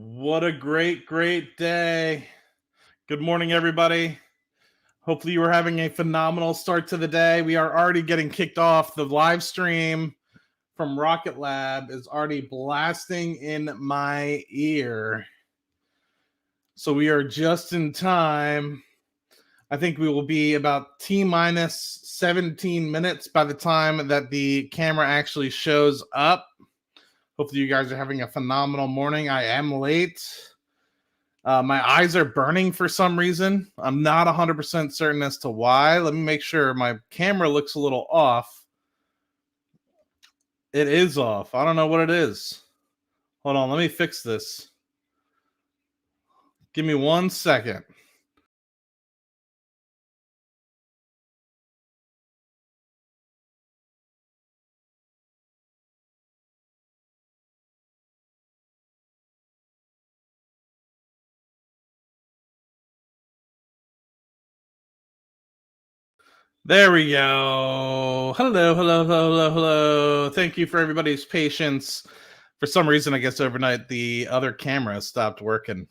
What a great day. Good morning, everybody. Hopefully, you are having a phenomenal start to the day. We are already getting kicked off. The live stream from Rocket Lab is already blasting in my ear. So we are just in time. I think we will be about T-minus 17 minutes by the time that the camera actually shows up. Hopefully, you guys are having a phenomenal morning. I am late. My eyes are burning for some reason. I'm not 100% certain as to why. Let me make sure my camera looks a little off. It is off. I don't know what it is. Hold on, let me fix this. Give me 1 second. There we go. Hello. Thank you for everybody's patience. For some reason, I guess overnight the other camera stopped working.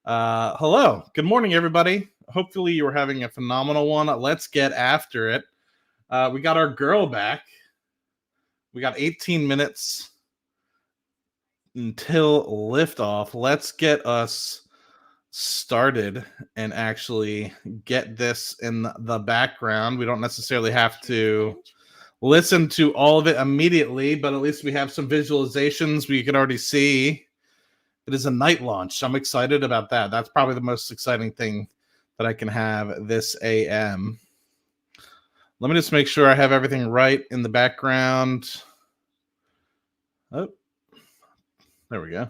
Hello. Good morning, everybody. Hopefully you were having a phenomenal one. Let's get after it. We got our girl back. We got 18 minutes until liftoff. Let's get us started and actually get this in the background. We don't necessarily have to listen to all of it immediately, but at least we have some visualizations. We can already see it is a night launch. I'm excited about that. That's probably the most exciting thing that I can have this AM. Let me just make sure I have everything right in the background. Oh, there we go.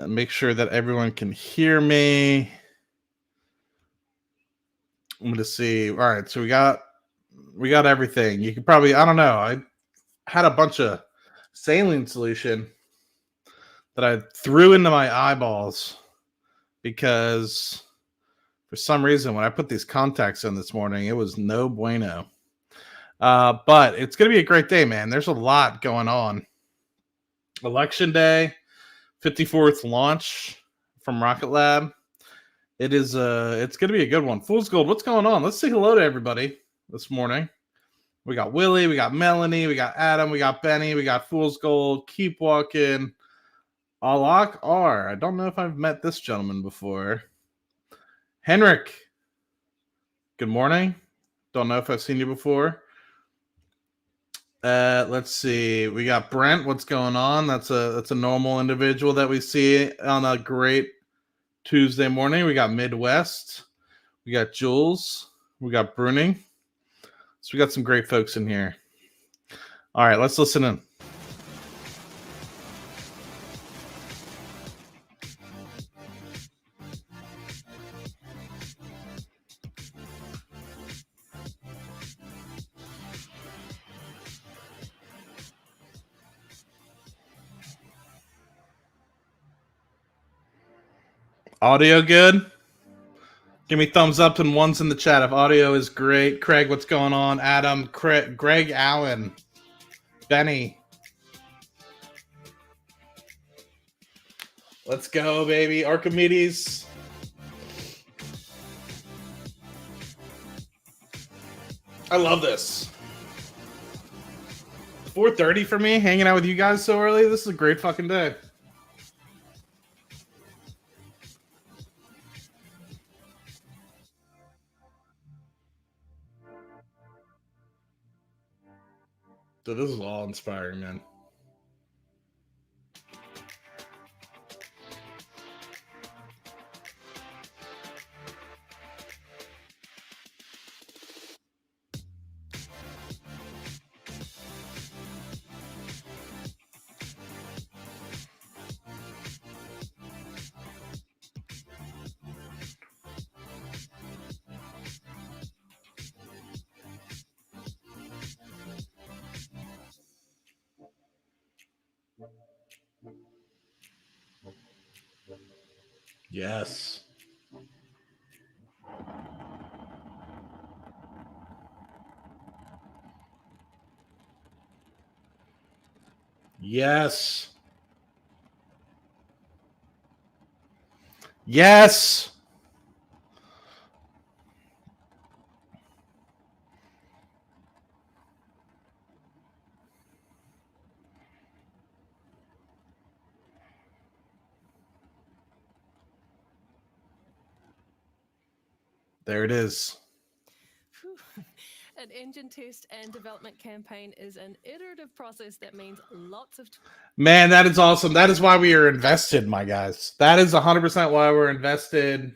Make sure that everyone can hear me. I'm going to see. All right, so we got everything. You could probably, I don't know. I had a bunch of saline solution that I threw into my eyeballs because for some reason when I put these contacts in this morning, it was no bueno. But it's going to be a great day, man. There's a lot going on. Election Day, 54th launch from Rocket Lab. It's going to be a good one. Fool's Gold, what's going on? Let's say hello to everybody this morning. We got Willie, we got Melanie, we got Adam, we got Benny, we got Fool's Gold, Keep Walking, Alak R. I don't know if I've met this gentleman before. Henrik, good morning. Don't know if I've seen you before. Let's see. We got Brent. What's going on? That's a normal individual that we see on a great Tuesday morning. We got Midwest. We got Jules. We got Bruning. So we got some great folks in here. All right, let's listen in. Audio good? Give me thumbs up and ones in the chat if audio is great. Craig, what's going on? Adam, Greg Allen, Benny. Let's go, baby. Archimedes. I love this. 4:30 for me, hanging out with you guys so early. This is a great fucking day. So this is all inspiring, man. Yes. Yes. Yes. There it is. An engine test and development campaign is an iterative process that means lots of... Man, that is awesome. That is why we are invested, my guys. That is 100% why we're invested.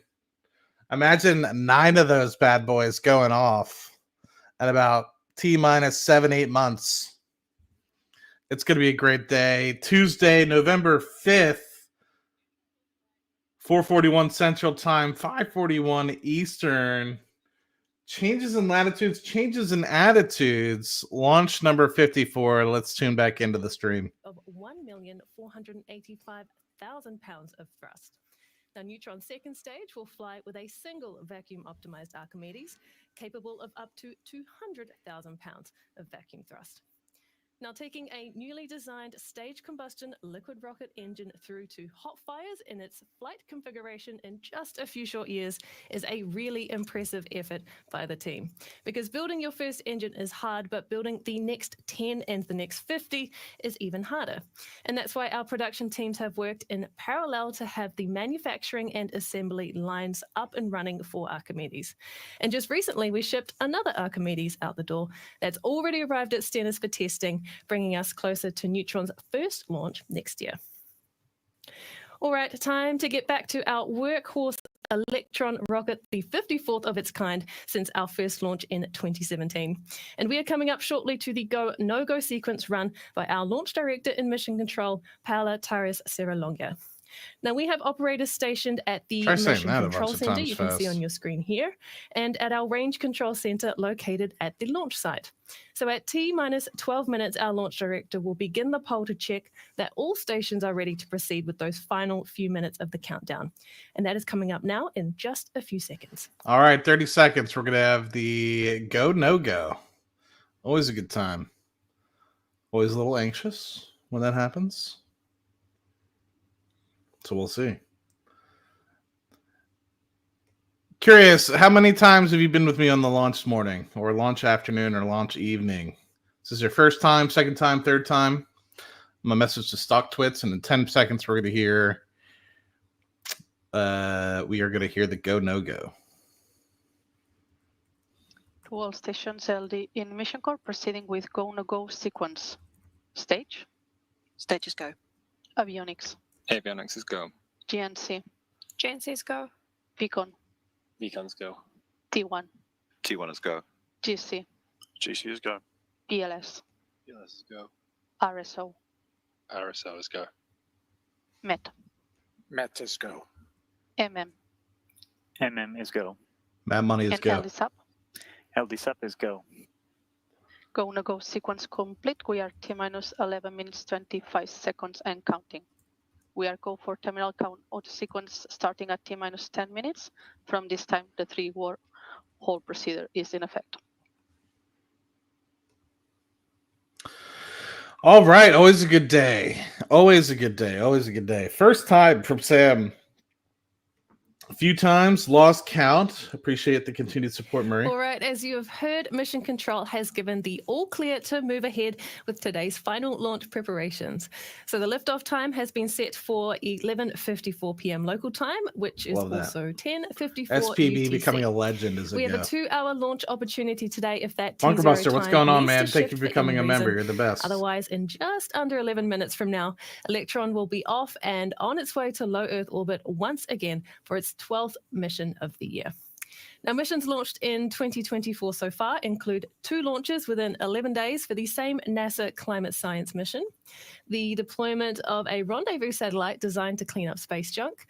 Imagine 9 of those bad boys going off at about T-minus 7-8 months. It's going to be a great day. Tuesday, November 5th, 4:41 Central Time, 5:41 Eastern. Changes in latitudes, changes in attitudes. Launch number 54. Let's tune back into the stream. Of 1,485,000 pounds of thrust. Now, Neutron's second stage will fly with a single vacuum-optimized Archimedes, capable of up to 200,000 pounds of vacuum thrust. Now, taking a newly designed stage combustion liquid rocket engine through to hot fires in its flight configuration in just a few short years is a really impressive effort by the team. Because building your first engine is hard, but building the next 10 and the next 50 is even harder. And that's why our production teams have worked in parallel to have the manufacturing and assembly lines up and running for Archimedes. And just recently, we shipped another Archimedes out the door that's already arrived at Stennis for testing, bringing us closer to Neutron's first launch next year. All right, time to get back to our workhorse Electron rocket, the 54th of its kind since our first launch in 2017. And we are coming up shortly to the go, no-go sequence run by our launch director in mission control, Paola Torres Serralonga. Now, we have operators stationed at the Mission Control Center, you can see on your screen here, and at our Range Control Center located at the launch site. So at T-minus 12 minutes, our launch director will begin the poll to check that all stations are ready to proceed with those final few minutes of the countdown. And that is coming up now in just a few seconds. All right, 30 seconds. We're going to have the go, no-go. Always a good time. Always a little anxious when that happens. So we'll see. Curious, how many times have you been with me on the launch morning or launch afternoon or launch evening? Is this your first time, second time, third time? My message to Stock Twits, and in 10 seconds we're going to hear the go, no-go. To all stations LD in Mission Corps, proceeding with go, no-go sequence. Stage. Stages go. Avionics. Avionics is go. GNC. GNC is go. Beacon. Beacons go. T1. T1 is go. GC. GC is go. PLS. PLS is go. RSO. RSO is go. MET. MET is go. MM. MM is go. Mad Money is and go. LDSUP. LDSUP is go. Go, no-go sequence complete. We are T-minus 11 minutes, 25 seconds and counting. We are go for terminal count auto sequence starting at T-minus 10 minutes. From this time, the 3-hole procedure is in effect. All right, always a good day. Always a good day. Always a good day. First time from Sam. A few times, lost count. Appreciate the continued support, Murray. All right, as you have heard, Mission Control has given the all clear to move ahead with today's final launch preparations. So the liftoff time has been set for 11:54 p.m. local time, which is also 10:54 SPB UTC. Becoming a legend is a We go. have a 2-hour launch opportunity today if that Bunker T0 Buster, what's time going on, needs man? to Thank you shift for becoming a any member. reason. You're the best. Otherwise, in just under 11 minutes from now, Electron will be off and on its way to low Earth orbit once again for its 12th mission of the year. Now, missions launched in 2024 so far include 2 launches within 11 days for the same NASA climate science mission, the deployment of a rendezvous satellite designed to clean up space junk,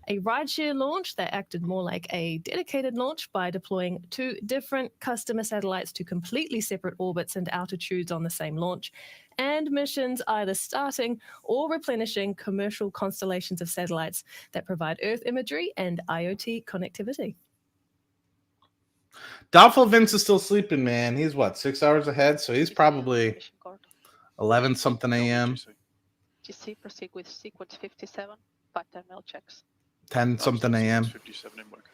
a rideshare launch that acted more like a dedicated launch by deploying 2 different customer satellites to completely separate orbits and altitudes on the same launch, and missions either starting or replenishing commercial constellations of satellites that provide Earth imagery and IoT connectivity. Doubtful Vince is still sleeping, man. He's what, 6 hours ahead? So he's probably 11 something a.m. GC proceed with sequence 57, 5 terminal checks. 10 something a.m. 57 in work.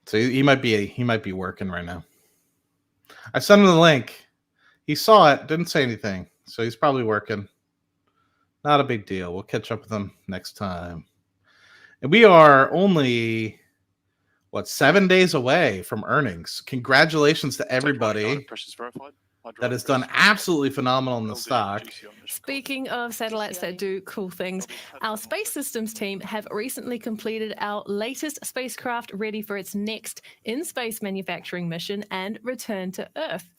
So he might be working right now. I sent him the link. He saw it, didn't say anything. So he's probably working. Not a big deal. We'll catch up with him next time. And we are only 7 days away from earnings. Congratulations to everybody Pressures verified. that has done absolutely phenomenal in the LD, stock. GC on mission Speaking of satellites that do cool things, our space systems team have recently completed our latest spacecraft ready for its next in-space manufacturing mission and return to Earth.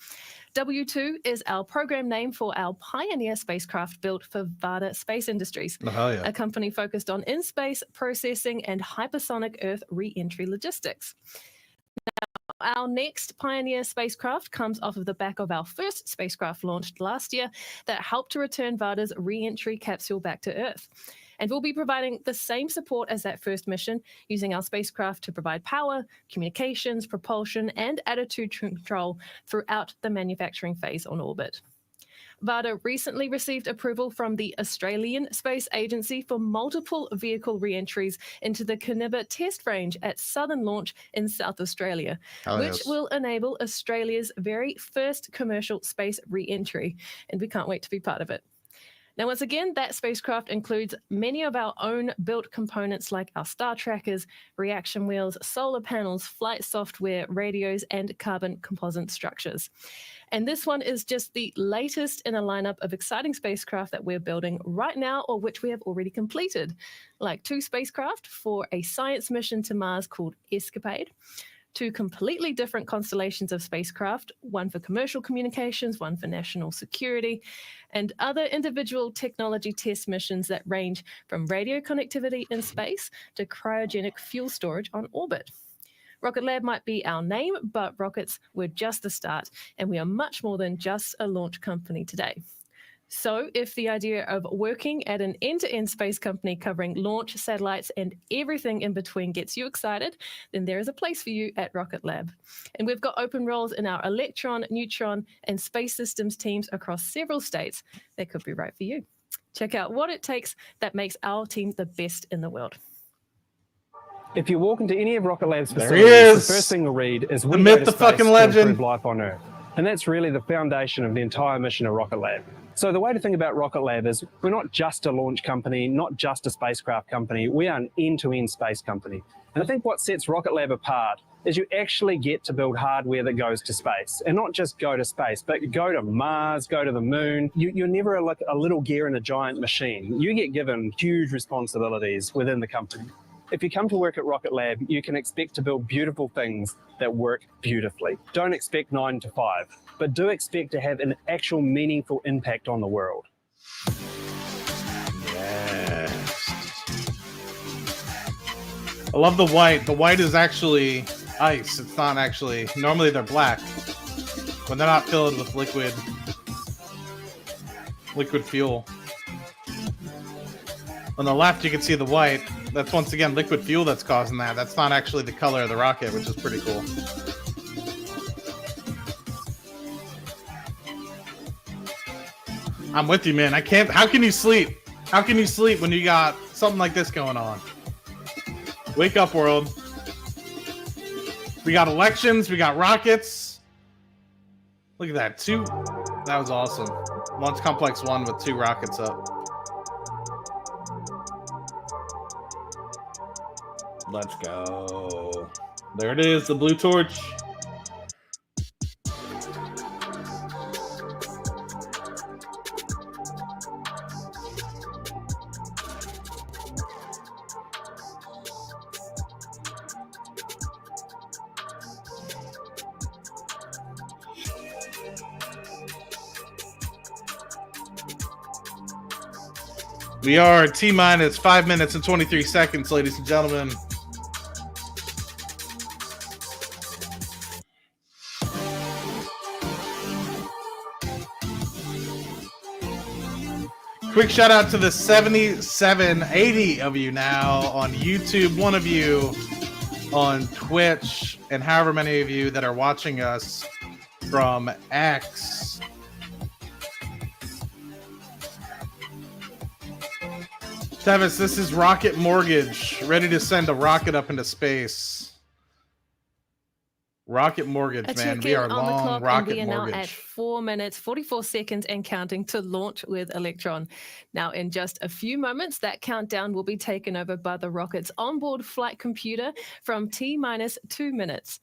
W2 is our program name for our Pioneer spacecraft built for Varda Space Industries, Oh, hell yeah. a company focused on in-space processing and hypersonic Earth re-entry logistics. Our next Pioneer spacecraft comes off of the back of our first spacecraft launched last year that helped to return Varda's re-entry capsule back to Earth. And we'll be providing the same support as that first mission, using our spacecraft to provide power, communications, propulsion, and attitude control throughout the manufacturing phase on orbit. Varda recently received approval from the Australian Space Agency for multiple vehicle re-entries into the Kaniba test range at Southern Launch in South Australia, which will enable Australia's very first commercial space re-entry, and we can't wait to be part of it. Now, once again, that spacecraft includes many of our own built components like our star trackers, reaction wheels, solar panels, flight software, radios, and carbon composite structures. And this one is just the latest in a lineup of exciting spacecraft that we're building right now, or which we have already completed, like 2 spacecraft for a science mission to Mars called Escapade, 2 completely different constellations of spacecraft, one for commercial communications, one for national security, and other individual technology test missions that range from radio connectivity in space to cryogenic fuel storage on orbit. Rocket Lab might be our name, but rockets were just the start, and we are much more than just a launch company today. So if the idea of working at an end-to-end space company covering launch, satellites, and everything in between gets you excited, then there is a place for you at Rocket Lab. And we've got open roles in our Electron, Neutron, and space systems teams across several states that could be right for you. Check out what it takes that makes our team the best in the world. If you walk into any of Rocket Lab's There facilities, he the is. first thing you'll read is The we myth, go to the space fucking to legend. improve life on Earth. And that's really the foundation of the entire mission of Rocket Lab. So the way to think about Rocket Lab is we're not just a launch company, not just a spacecraft company, we are an end-to-end space company. And I think what sets Rocket Lab apart is you actually get to build hardware that goes to space. And not just go to space, but go to Mars, go to the moon. You're never like a little gear in a giant machine. You get given huge responsibilities within the company. If you come to work at Rocket Lab, you can expect to build beautiful things that work beautifully. Don't expect 9 to 5, but do expect to have an actual meaningful impact on the world. Yes. I love the white. The white is actually ice. It's not actually... Normally they're black. When they're not filled with liquid fuel. On the left, you can see the white. That's once again liquid fuel that's causing that. That's not actually the color of the rocket, which is pretty cool. I'm with you, man. I can't... How can you sleep? How can you sleep when you got something like this going on? Wake up, world. We got elections. We got rockets. Look at that. 2. That was awesome. Launch Complex 1 with 2 rockets up. Let's go. There it is, the blue torch. We are T-minus 5 minutes and 23 seconds, ladies and gentlemen. Quick shout out to the 7780 of you now on YouTube, 1 of you on Twitch, and however many of you that are watching us from X. Tevis, this is Rocket Mortgage, ready to send a rocket up into space. Rocket Mortgage, A man. check We in are on the long clock, and Rocket we are now at Mortgage. 4 minutes, 44 seconds, and counting to launch with Electron. Now, in just a few moments, that countdown will be taken over by the rocket's onboard flight computer from T-minus 2 minutes.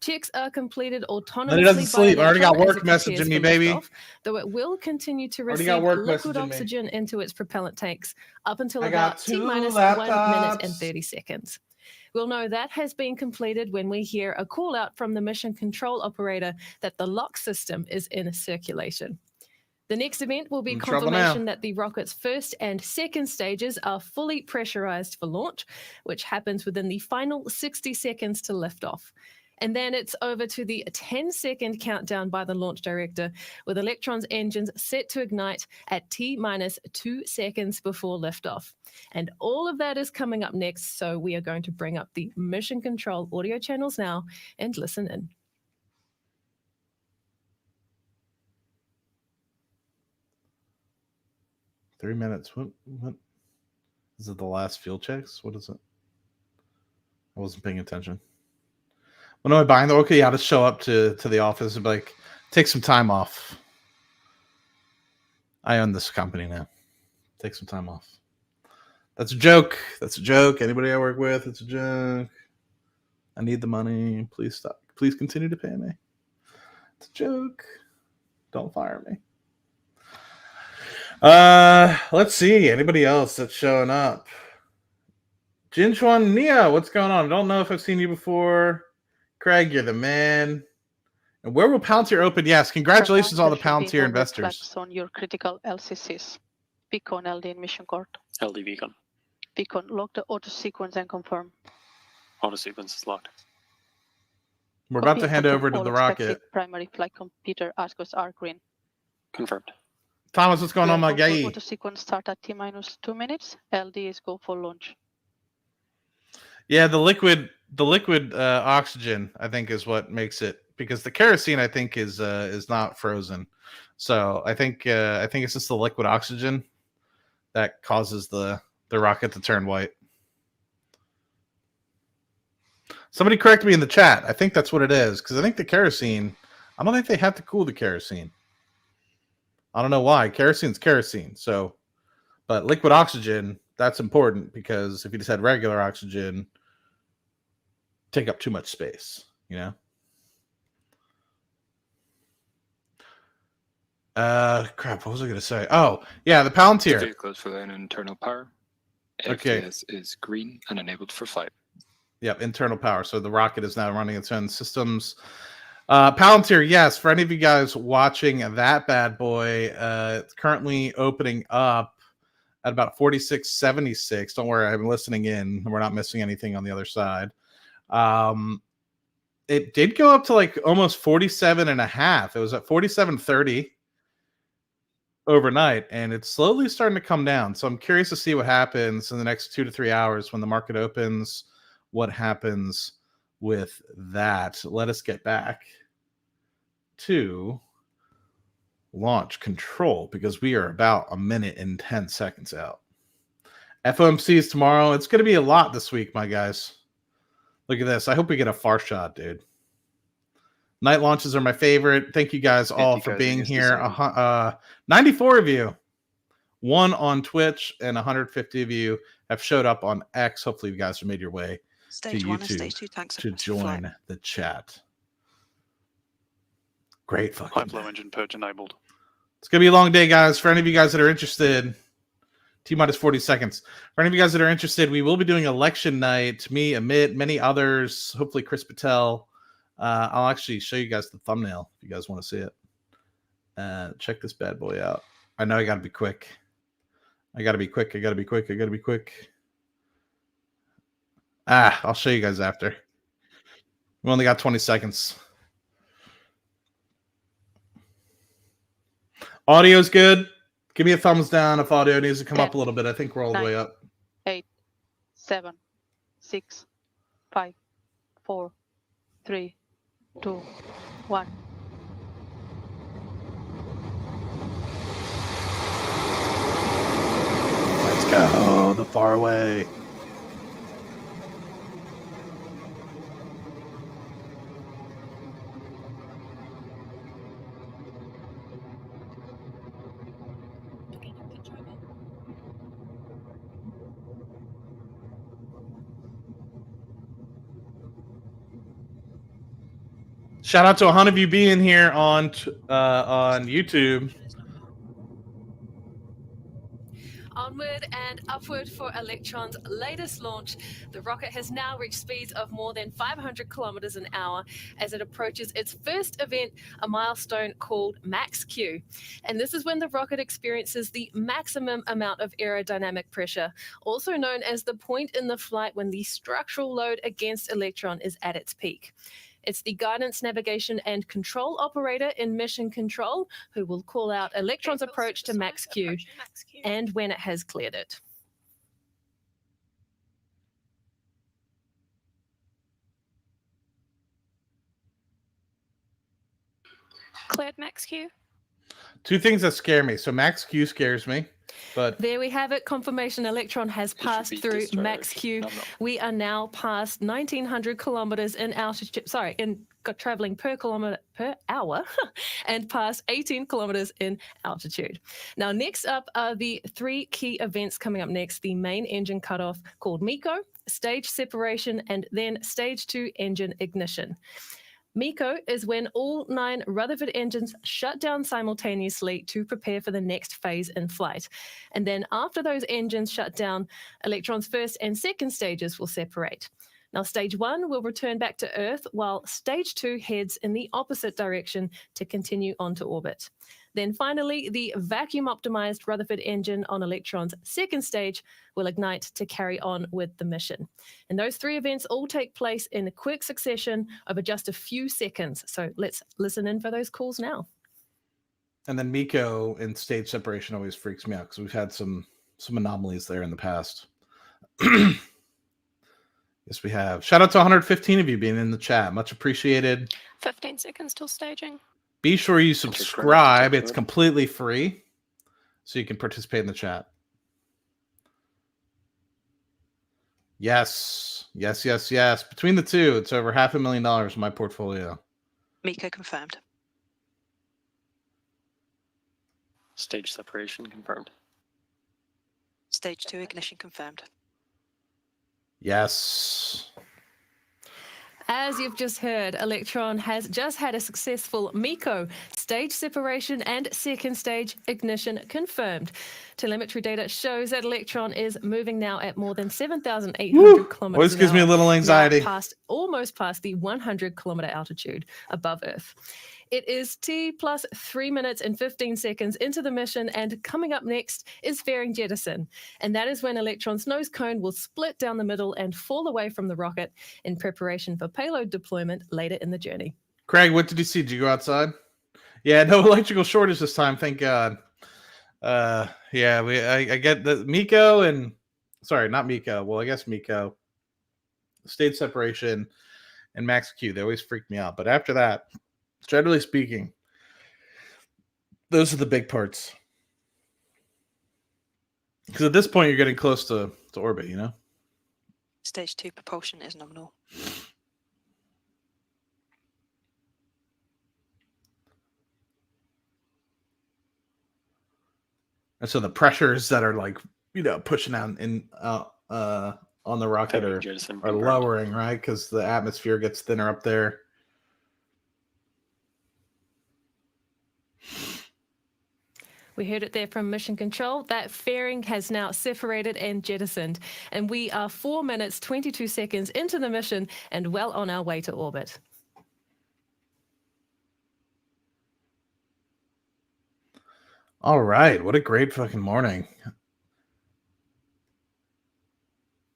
Checks are completed autonomously. But it doesn't by sleep. I already got Electron as work it prepares messaging me, for baby. liftoff, though it will continue to Already receive got work liquid messaging me. oxygen into its propellant tanks up until I got about 2 T-minus 1 minute laptops. and 30 seconds. We'll know that has been completed when we hear a call out from the mission control operator that the lock system is in circulation. The next event will be In trouble confirmation now. that the rocket's first and second stages are fully pressurized for launch, which happens within the final 60 seconds to liftoff. And then it's over to the 10-second countdown by the launch director, with Electron's engines set to ignite at T-minus 2 seconds before liftoff. And all of that is coming up next, so we are going to bring up the mission control audio channels now and listen in. Three minutes. What? Is it the last field checks? What is it? I wasn't paying attention. When am I buying the? Okay, yeah, I'll just show up to the office and be like, take some time off. I own this company now. Take some time off. That's a joke. That's a joke. Anybody I work with, it's a joke. I need the money. Please stop. Please continue to pay me. It's a joke. Don't fire me. Let's see. Anybody else that's showing up? Jinchuan Nia, what's going on? I don't know if I've seen you before. Craig, you're the man. And where will Palantir open? Yes, congratulations all the Palantir investors. On your critical LCCs. Beacon LD in mission court. LD beacon. Beacon, lock the auto sequence and confirm. Auto sequence is locked. We're about to hand over to All the expected rocket. Primary flight computer Argos are green. Confirmed. Thomas, what's going on, my guy? Auto sequence start at T-minus 2 minutes. LD is go for launch. Yeah, the liquid oxygen, I think, is what makes it, because the kerosene, I think, is not frozen. So I think it's just the liquid oxygen that causes the rocket to turn white. Somebody correct me in the chat. I think that's what it is, because I think the kerosene, I don't think they have to cool the kerosene. I don't know why. Kerosene's kerosene. So, but liquid oxygen, that's important, because if you just had regular oxygen, take up too much space, you know? Crap, what was I going to say? Oh, yeah, the The Palantir. vehicle is for an internal power. Okay. FTS is green and enabled for flight. Yep, internal power. So the rocket is now running its own systems. Palantir, yes, for any of you guys watching that bad boy, it's currently opening up at about 46.76. Don't worry, I'm listening in. We're not missing anything on the other side. It did go up to like almost 47.5. It was at 47.30 overnight, and it's slowly starting to come down. So I'm curious to see what happens in the next 2 to 3 hours when the market opens. What happens with that? Let us get back to launch control, because we are about 1 minute and 10 seconds out. FOMC is tomorrow. It's going to be a lot this week, my guys. Look at this. I hope we get a far shot, dude. Night launches are my favorite. Thank you guys all for being here. 94 of you. 1 on Twitch, and 150 of you have showed up on X. Hopefully you guys have made your way Stage to 1 and YouTube stage 2 tanks to across the flight. join the chat. Great fucking High flow engine purge enabled. It's going to be a long day, guys. For any of you guys that are interested, T-minus 40 seconds. For any of you guys that are interested, we will be doing election night. Me, Amit, many others, hopefully Chris Patel. I'll actually show you guys the thumbnail if you guys want to see it. Check this bad boy out. I know I got to be quick. I got to be quick. I'll show you guys after. We only got 20 seconds. Audio's good. Give me a thumbs down if audio needs to come up a little bit. I think we're all the way up. 8, 7, 6, 5, 4, 3, 2, 1. Lights, go, the far away. Shout out to 100 of you being here on YouTube. Onward and upward for Electron's latest launch. The rocket has now reached speeds of more than 500 kilometers an hour as it approaches its first event, a milestone called Max Q. And this is when the rocket experiences the maximum amount of aerodynamic pressure, also known as the point in the flight when the structural load against Electron is at its peak. It's the guidance, navigation, and control operator in mission control who will call out Electron's approach to Max Q and when it has cleared it. Cleared Max Q. Two things that scare me. So Max Q scares me, but There we have it. Confirmation Electron has It should passed be through discharged. Max Q. No. We are now past 1,900 kilometers in altitude. Sorry, traveling per kilometer per hour and past 18 kilometers in altitude. Now, next up are the three key events coming up next. The main engine cutoff called MECO, stage separation, and then stage 2 engine ignition. MECO is when all 9 Rutherford engines shut down simultaneously to prepare for the next phase in flight. And then after those engines shut down, Electron's first and second stages will separate. Now, stage 1 will return back to Earth, while stage 2 heads in the opposite direction to continue onto orbit. Then finally, the vacuum-optimized Rutherford engine on Electron's second stage will ignite to carry on with the mission. And those 3 events all take place in quick succession over just a few seconds. So let's listen in for those calls now. and then MECO and stage separation always freaks me out because we've had some anomalies there in the past. Yes, we have. Shout out to 115 of you being in the chat. Much appreciated. 15 seconds till staging. Be sure you subscribe. It's completely free, so you can participate in the chat. Yes. Between the two, it's over $500,000 in my portfolio. MECO confirmed. Stage separation confirmed. Stage 2 ignition confirmed. Yes. As you've just heard, Electron has just had a successful MECO, stage separation and second stage ignition confirmed. Telemetry data shows that Electron is moving now at more than 7,800 kilometers Always an gives me a hour, little anxiety. now almost past the 100-kilometer altitude above Earth. It is T plus 3 minutes and 15 seconds into the mission, and coming up next is fairing jettison. And that is when Electron's nose cone will split down the middle and fall away from the rocket in preparation for payload deployment later in the journey. Craig, what did you see? Did you go outside? Yeah, no electrical shortage this time, thank God. Yeah, I get the MECO and sorry, not MECO. Well, I guess MECO, stage separation, and Max Q. They always freak me out. But after that, generally speaking, those are the big parts. Because at this point, you're getting close to orbit, you know? Stage 2 propulsion is nominal. And so the pressures that are like, pushing out on the rocket Heavy are jettison are confirmed. lowering, right? Because the atmosphere gets thinner up there. We heard it there from Mission Control. That fairing has now separated and jettisoned. And we are 4 minutes, 22 seconds into the mission and well on our way to orbit. All right. What a great fucking morning.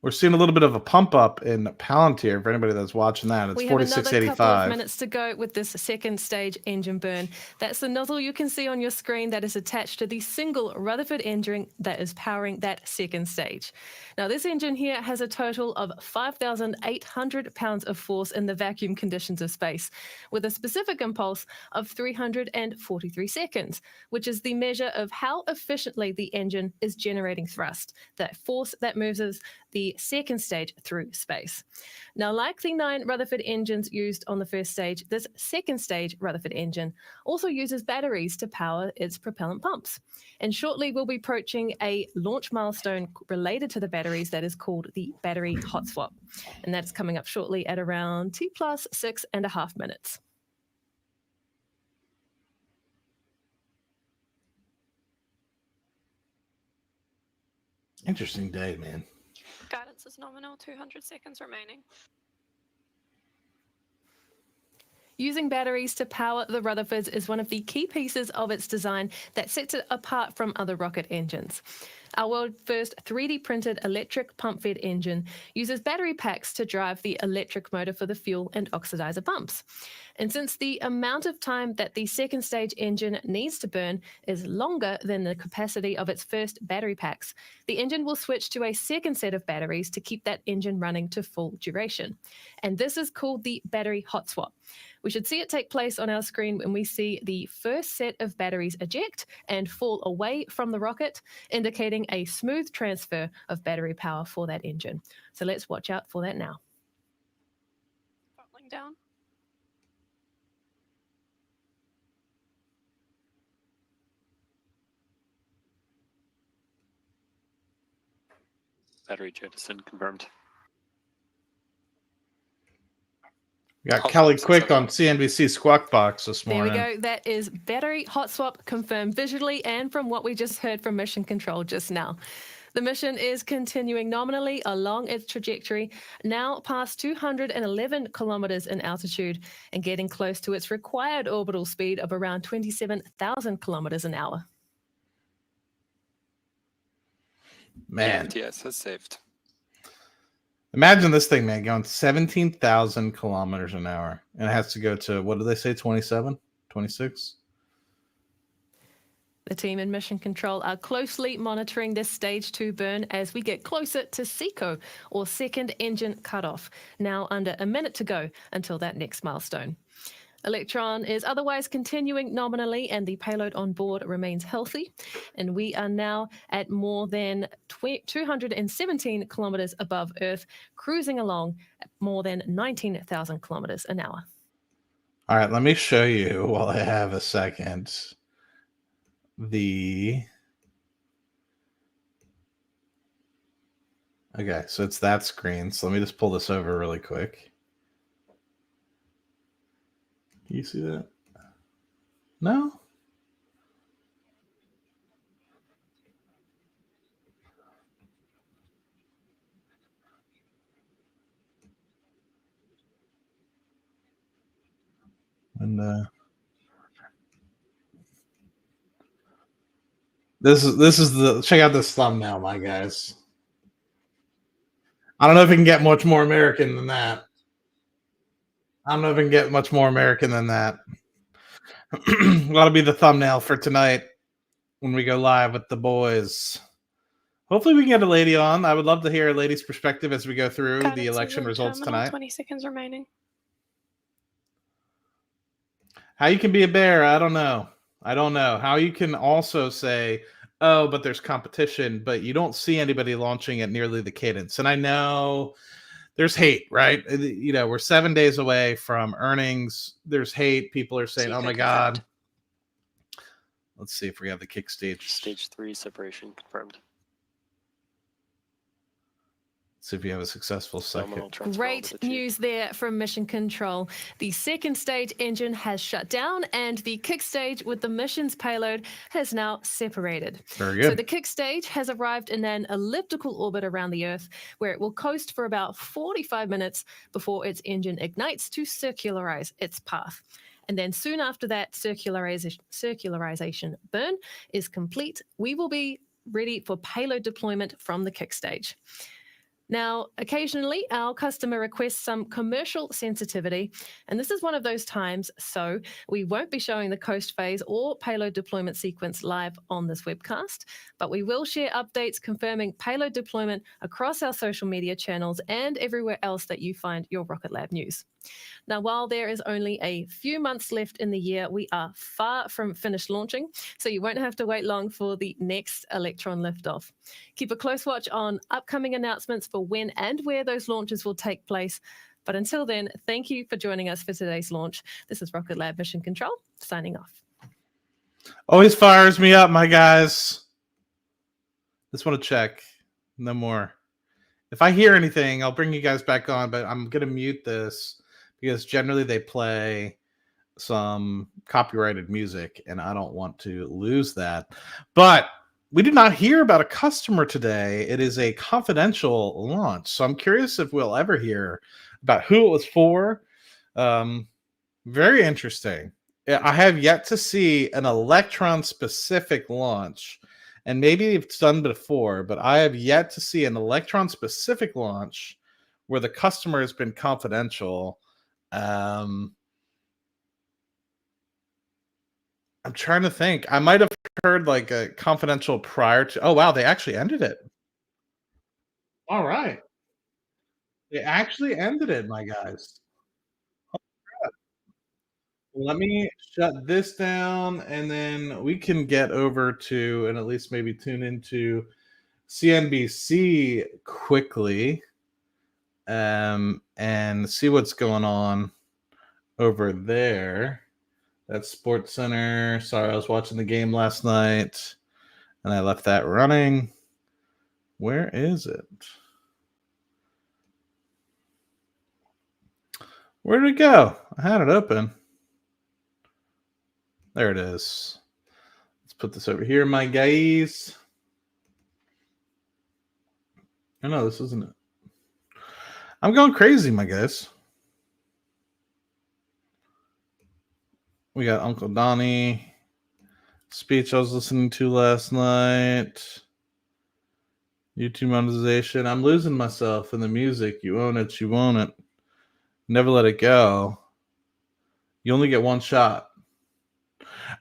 We're seeing a little bit of a pump up in Palantir for anybody that's watching that. It's We have another couple of 4685. minutes to go with this second stage engine burn. That's the nozzle you can see on your screen that is attached to the single Rutherford engine that is powering that second stage. Now, this engine here has a total of 5,800 pounds of force in the vacuum conditions of space, with a specific impulse of 343 seconds, which is the measure of how efficiently the engine is generating thrust, that force that moves the second stage through space. Now, like the 9 Rutherford engines used on the first stage, this second stage Rutherford engine also uses batteries to power its propellant pumps. And shortly, we'll be approaching a launch milestone related to the batteries that is called the battery hot swap. And that's coming up shortly at around T plus 6.5 minutes. Interesting day, man. Guidance is nominal, 200 seconds remaining. Using batteries to power the Rutherfords is one of the key pieces of its design that sets it apart from other rocket engines. Our world's first 3D printed electric pump-fed engine uses battery packs to drive the electric motor for the fuel and oxidizer pumps. And since the amount of time that the second stage engine needs to burn is longer than the capacity of its first battery packs, the engine will switch to a second set of batteries to keep that engine running to full duration. And this is called the battery hot swap. We should see it take place on our screen when we see the first set of batteries eject and fall away from the rocket, indicating a smooth transfer of battery power for that engine. So let's watch out for that now. Throttling down. Battery jettison confirmed. We got Hot Kelly swaps Quick and on CNBC Squawk Box this There morning. we go. That is battery hot swap confirmed visually and from what we just heard from Mission Control just now. The mission is continuing nominally along its trajectory, now past 211 kilometers in altitude and getting close to its required orbital speed of around 27,000 kilometers an hour. Man, AFTS has saved. imagine this thing, man, going 17,000 kilometers an hour. And it has to go to, what do they say, 27, 26? The team in Mission Control are closely monitoring this stage 2 burn as we get closer to SECO, or second engine cutoff, now under a minute to go until that next milestone. Electron is otherwise continuing nominally and the payload on board remains healthy. And we are now at more than 217 kilometers above Earth, cruising along at more than 19,000 kilometers an hour. All right, let me show you while I have a second. Okay, so it's that screen. So let me just pull this over really quick. Can you see that? No? And this is the, check out this thumbnail, my guys. I don't know if it can get much more American than that. That'll be the thumbnail for tonight when we go live with the boys. Hopefully we can get a lady on. I would love to hear a lady's perspective as we go through the election results tonight. 20 seconds remaining. How you can be a bear, I don't know. How you can also say, oh, but there's competition, but you don't see anybody launching at nearly the cadence. And I know there's hate, right? You know, we're 7 days away from earnings. There's hate. People are saying, oh my God. Let's see if we have the kick stage. Stage 3 separation confirmed. See if we have a successful second. Great news there from Mission Control. The second stage engine has shut down and the kick stage with the mission's payload has now separated. Very good. So the kick stage has arrived in an elliptical orbit around the Earth where it will coast for about 45 minutes before its engine ignites to circularize its path. And then soon after that circularization burn is complete, we will be ready for payload deployment from the kick stage. Now, occasionally our customer requests some commercial sensitivity, and this is one of those times, so we won't be showing the coast phase or payload deployment sequence live on this webcast, but we will share updates confirming payload deployment across our social media channels and everywhere else that you find your Rocket Lab news. Now, while there is only a few months left in the year, we are far from finished launching, so you won't have to wait long for the next Electron liftoff. Keep a close watch on upcoming announcements for when and where those launches will take place. But until then, thank you for joining us for today's launch. This is Rocket Lab Mission Control, signing off. Always fires me up, my guys. Just want to check. No more. If I hear anything, I'll bring you guys back on, but I'm going to mute this because generally they play some copyrighted music, and I don't want to lose that. But we did not hear about a customer today. It is a confidential launch, so I'm curious if we'll ever hear about who it was for. Very interesting. I have yet to see an Electron-specific launch, and maybe it's done before, but I have yet to see an Electron-specific launch where the customer has been confidential. I'm trying to think. I might have heard like a confidential prior to. Oh, wow. They actually ended it. All right. They actually ended it, my guys. Let me shut this down, and then we can get over to and at least maybe tune into CNBC quickly and see what's going on over there. That's Sports Center. Sorry, I was watching the game last night, and I left that running. Where is it? Where did it go? I had it open. There it is. Let's put this over here, my guys. Oh, no, this isn't it. I'm going crazy, my guys. We got Uncle Donnie speech I was listening to last night. YouTube monetization. I'm losing myself in the music. You own it, you own it. Never let it go. You only get one shot.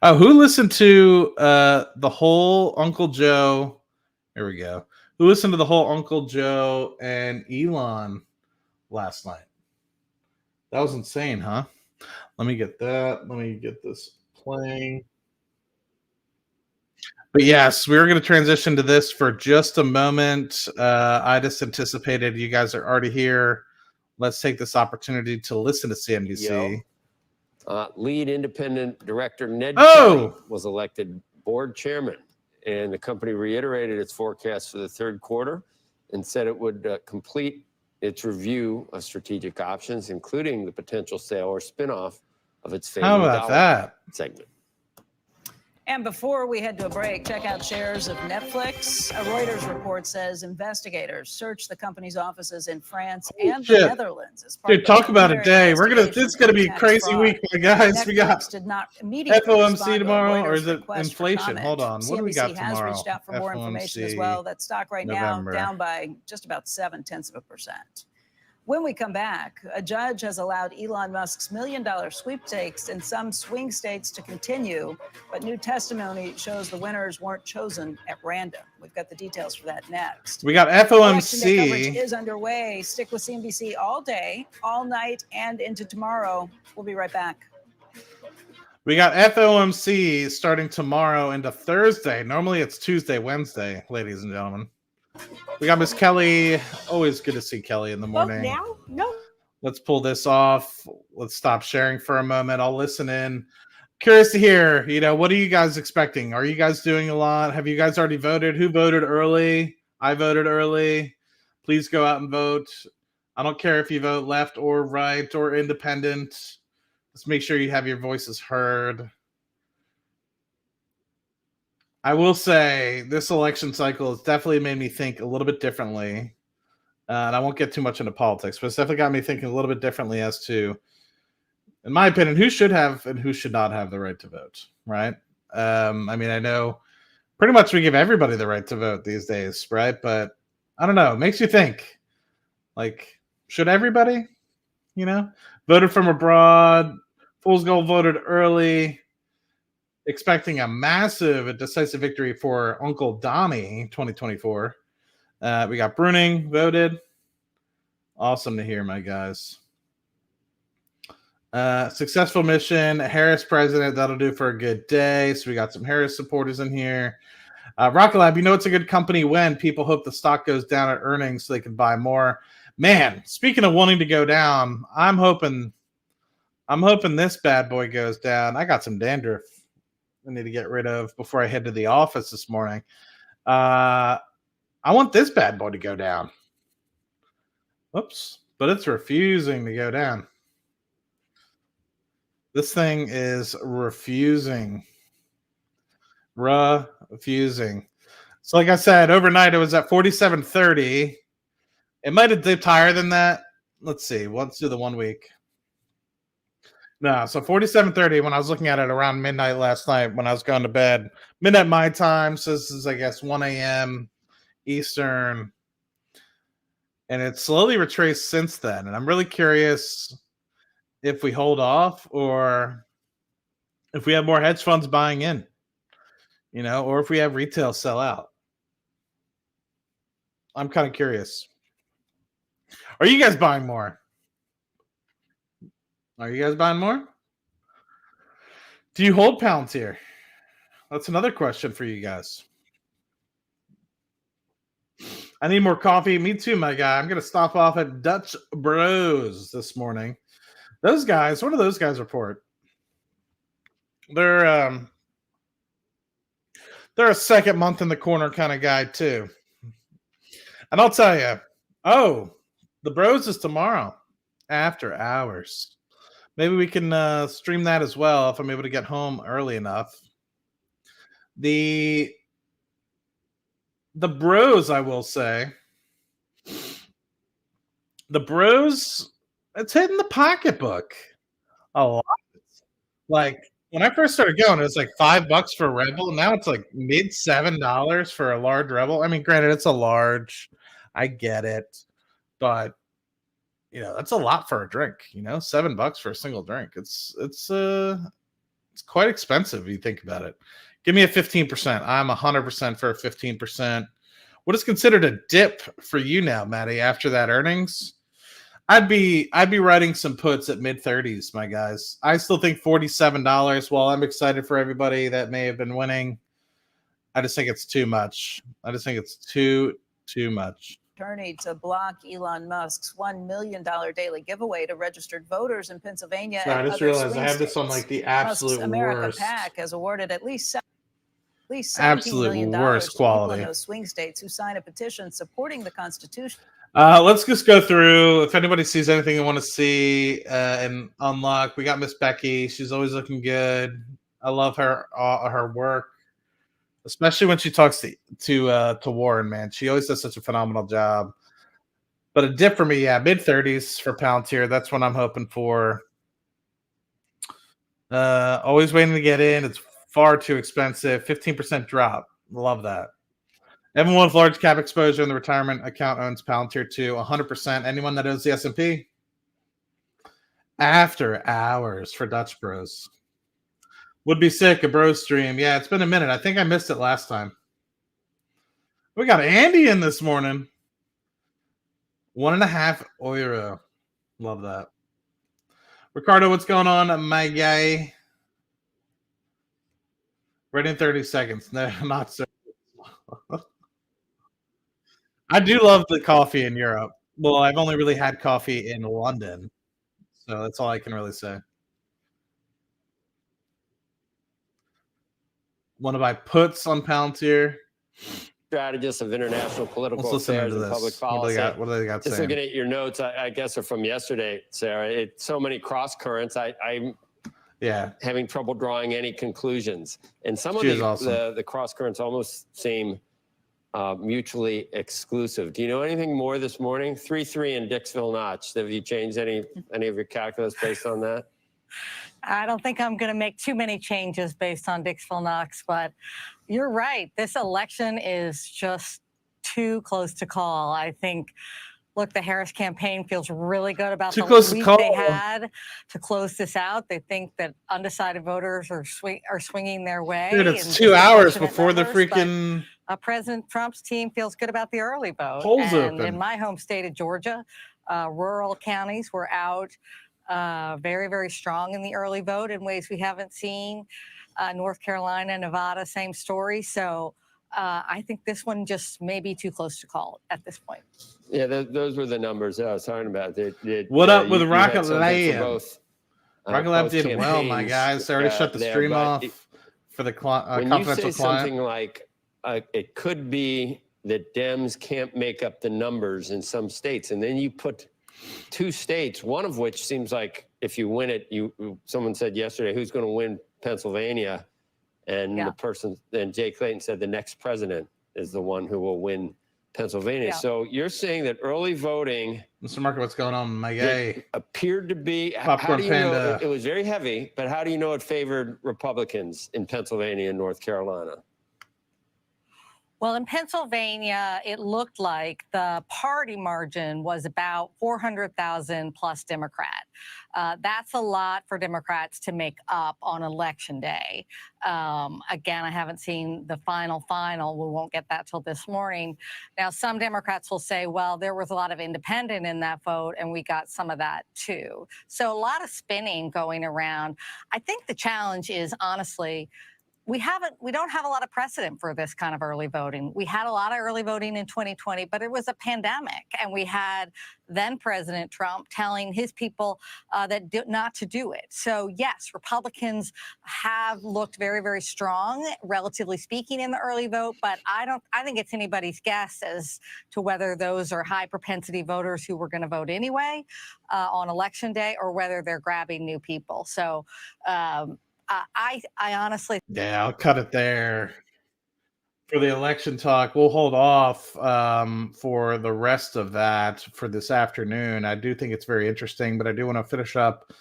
Oh, who listened to the whole Uncle Joe? Here we go. Who listened to the whole Uncle Joe and Elon last night? That was insane, huh? Let me get that. Let me get this playing. But yes, we were going to transition to this for just a moment. I just anticipated you guys are already here. Let's take this opportunity to listen to CNBC. Lead independent director Ned Kelly was elected board chairman, and the company reiterated its forecast for the third quarter and said it would complete its review of strategic options, including the potential sale or spinoff of its Family Dollar segment. And before we head to a break, check out shares of Netflix. A Reuters report says investigators searched the company's offices in France and the Netherlands. As part Dude, talk about a day. This is going to be a crazy week, my guys. Netflix we got did not immediately FOMC tomorrow, to or is it request inflation? Hold on. What do we got tomorrow? CNBC has reached out for more information as well. That stock right November. now down by just about 0.7%. When we come back, a judge has allowed Elon Musk's $1 million sweepstakes in some swing states to continue, but new testimony shows the winners weren't chosen at random. We've got the details for that next. We got Election day coverage FOMC. is underway. Stick with CNBC all day, all night, and into tomorrow. We'll be right back. We got FOMC starting tomorrow into Thursday. Normally it's Tuesday, Wednesday, ladies and gentlemen. We got Miss Kelly. Always good to see Kelly in the morning. Now? No. Let's pull this off. Let's stop sharing for a moment. I'll listen in. Curious to hear, what are you guys expecting? Are you guys doing a lot? Have you guys already voted? Who voted early? I voted early. Please go out and vote. I don't care if you vote left or right or independent. Just make sure you have your voices heard. I will say this election cycle has definitely made me think a little bit differently. And I won't get too much into politics, but it's definitely got me thinking a little bit differently as to, in my opinion, who should have and who should not have the right to vote, right? I know pretty much we give everybody the right to vote these days, right? But I don't know. It makes you think. Like, should everybody? Voted from abroad. Fool's Gold voted early, expecting a massive and decisive victory for Uncle Donnie 2024. We got Bruning voted. Awesome to hear, my guys. Successful mission. Harris president. That'll do for a good day. So we got some Harris supporters in here. Rocket Lab, it's a good company when people hope the stock goes down at earnings so they can buy more. Man, speaking of wanting to go down, I'm hoping this bad boy goes down. I got some dandruff I need to get rid of before I head to the office this morning. I want this bad boy to go down. Whoops, but it's refusing to go down. This thing is refusing. Refusing. So like I said, overnight it was at 47.30. It might have dipped higher than that. Let's see. Let's do the 1 week. No, so 47.30 when I was looking at it around midnight last night when I was going to bed. Midnight my time. So this is, I guess, 1 a.m. Eastern. And it's slowly retraced since then. And I'm really curious if we hold off or if we have more hedge funds buying in, or if we have retail sell out. I'm kind of curious. Are you guys buying more? Are you guys buying more? Do you hold Palantir? That's another question for you guys. I need more coffee. Me too, my guy. I'm going to stop off at Dutch Bros this morning. Those guys, what do those guys report? They're a second month in the corner kind of guy too. And I'll tell you, the Bros is tomorrow after hours. Maybe we can stream that as well if I'm able to get home early enough. The Bros, I will say, the Bros, it's hitting the pocketbook a lot. Like when I first started going, it was like $5 for a Rebel. Now it's like mid $7 for a large Rebel. I mean, granted, it's a large. I get it, but that's a lot for a drink. $7 for a single drink. It's quite expensive if you think about it. Give me a 15%. I'm 100% for a 15%. What is considered a dip for you now, Maddie? After that earnings, I'd be writing some puts at mid 30s, my guys. I still think $47. While I'm excited for everybody that may have been winning, I just think it's too much. I just think it's too much. Attorney to block Elon Musk's $1 million daily giveaway to registered voters in Pennsylvania. So I just realized I have this on states. like the absolute Musk's America worst. PAC has awarded at least Absolute $17 million worst to quality. people in those swing states who sign a petition supporting the Constitution. Let's just go through. If anybody sees anything they want to see and unlock, we got Miss Becky. She's always looking good. I love her work, especially when she talks to Warren. Man, she always does such a phenomenal job. But a dip for me, mid 30s for Palantir. That's what I'm hoping for. Always waiting to get in. It's far too expensive. 15% drop. Love that. Everyone with large cap exposure in the retirement account owns Palantir too. 100%. Anyone that owns the S&P? After hours for Dutch Bros. Would be sick, a bro stream. Yeah, it's been a minute. I think I missed it last time. We got Andy in this morning. €1.5. Love that. Ricardo, what's going on, my guy? Ready in 30 seconds. No, not so. I do love the coffee in Europe. Well, I've only really had coffee in London. So that's all I can really say. Want to buy puts on Palantir? Strategists of international political Let's listen affairs to and this. public policy. What do they got Just saying? looking at your notes, I guess are from yesterday, Sarah. It's so many cross currents. I'm having trouble drawing any conclusions. And some of the cross currents almost seem mutually exclusive. Do you know anything more this morning? 3-3 in Dixville Notch. Have you changed any of your calculus based on that? I don't think I'm going to make too many changes based on Dixville Knox, but you're right. This election is just too close to call. I think Look, the Harris campaign feels really good about Too the close to lead call. they had to close this out. They think that undecided voters are swinging their way. Dude, in it's 2 hours disproportionate before the numbers, but, freaking President Trump's team feels good about the early vote. polls And open. in my home state of Georgia, rural counties were out very, very strong in the early vote in ways we haven't seen. North Carolina, Nevada, same story. So I think this one just may be too close to call at this point. Yeah, those were the numbers that I was talking about. What up with you had Rocket something for Lab? both, Rocket Lab both did well, my campaigns, guys. They already shut the there, stream but off for the when you confidential say client. something like it could be that Dems can't make up the numbers in some states, and then you put 2 states, one of which seems like if you win it, someone said yesterday, who's going to win Pennsylvania? And the person, then Jay Clayton said the next president is the one who will win Pennsylvania. Yeah. So you're saying that early voting, Mr. Market, what's going on, my guy? appeared to be, Popcorn how do you know, Panda. it was very heavy, but how do you know it favored Republicans in Pennsylvania and North Carolina? Well, in Pennsylvania, it looked like the party margin was about 400,000 plus Democrat. That's a lot for Democrats to make up on election day. Again, I haven't seen the final. We won't get that till this morning. Now, some Democrats will say, well, there was a lot of independent in that vote, and we got some of that too. So a lot of spinning going around. I think the challenge is, honestly, we don't have a lot of precedent for this kind of early voting. We had a lot of early voting in 2020, but it was a pandemic, and we had then President Trump telling his people not to do it. So yes, Republicans have looked very, very strong, relatively speaking, in the early vote, but I think it's anybody's guess as to whether those are high propensity voters who were going to vote anyway on election day, or whether they're grabbing new people. So I honestly. Yeah, I'll cut it there for the election talk. We'll hold off for the rest of that for this afternoon. I do think it's very interesting, but I do want to finish up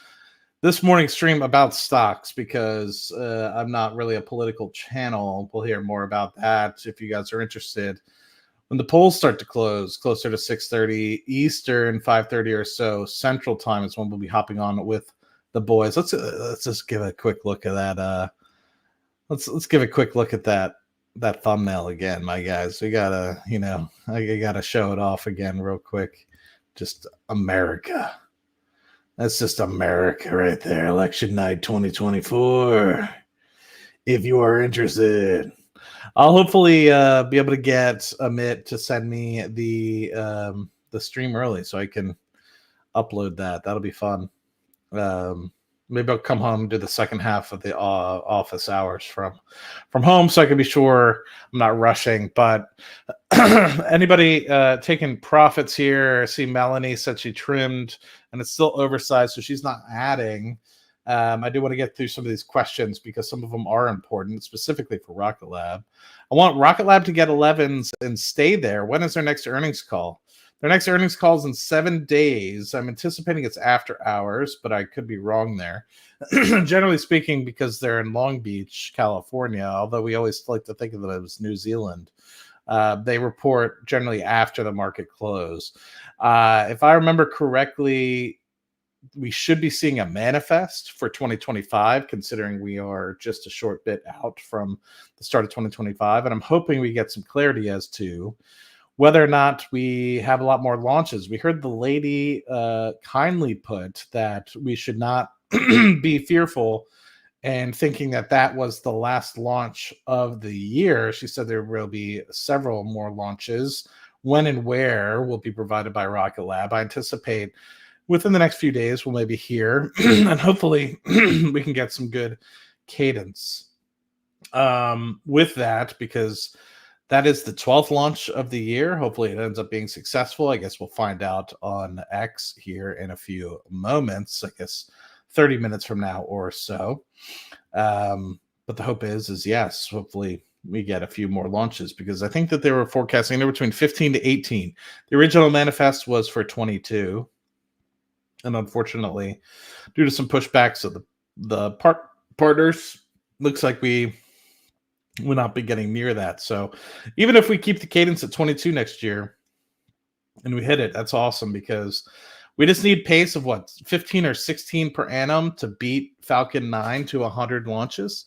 this morning's stream about stocks because I'm not really a political channel. We'll hear more about that if you guys are interested. When the polls start to close, closer to 6:30 Eastern, 5:30 or so Central Time is when we'll be hopping on with the boys. Let's just give a quick look at that. Let's give a quick look at that thumbnail again, my guys. We gotta, I gotta show it off again real quick. Just America. That's just America right there. Election night 2024. If you are interested, I'll hopefully be able to get Amit to send me the stream early so I can upload that. That'll be fun. Maybe I'll come home and do the second half of the office hours from home so I can be sure I'm not rushing. But anybody taking profits here? I see Melanie said she trimmed and it's still oversized, so she's not adding. I do want to get through some of these questions because some of them are important, specifically for Rocket Lab. I want Rocket Lab to get 11s and stay there. When is their next earnings call? Their next earnings call is in 7 days. I'm anticipating it's after hours, but I could be wrong there. Generally speaking, because they're in Long Beach, California, although we always like to think of them as New Zealand, they report generally after the market close. If I remember correctly, we should be seeing a manifest for 2025, considering we are just a short bit out from the start of 2025. And I'm hoping we get some clarity as to whether or not we have a lot more launches. We heard the lady kindly put that we should not be fearful and thinking that that was the last launch of the year. She said there will be several more launches. When and where will be provided by Rocket Lab. I anticipate within the next few days we'll maybe hear, and hopefully we can get some good cadence with that, because that is the 12th launch of the year. Hopefully it ends up being successful. I guess we'll find out on X here in a few moments, I guess 30 minutes from now or so. But the hope is yes, hopefully we get a few more launches, because I think that they were forecasting anywhere between 15 to 18. The original manifest was for 22. And unfortunately, due to some pushbacks of the partners, looks like we will not be getting near that. So even if we keep the cadence at 22 next year, and we hit it. That's awesome because we just need pace of what 15 or 16 per annum to beat Falcon 9 to 100 launches.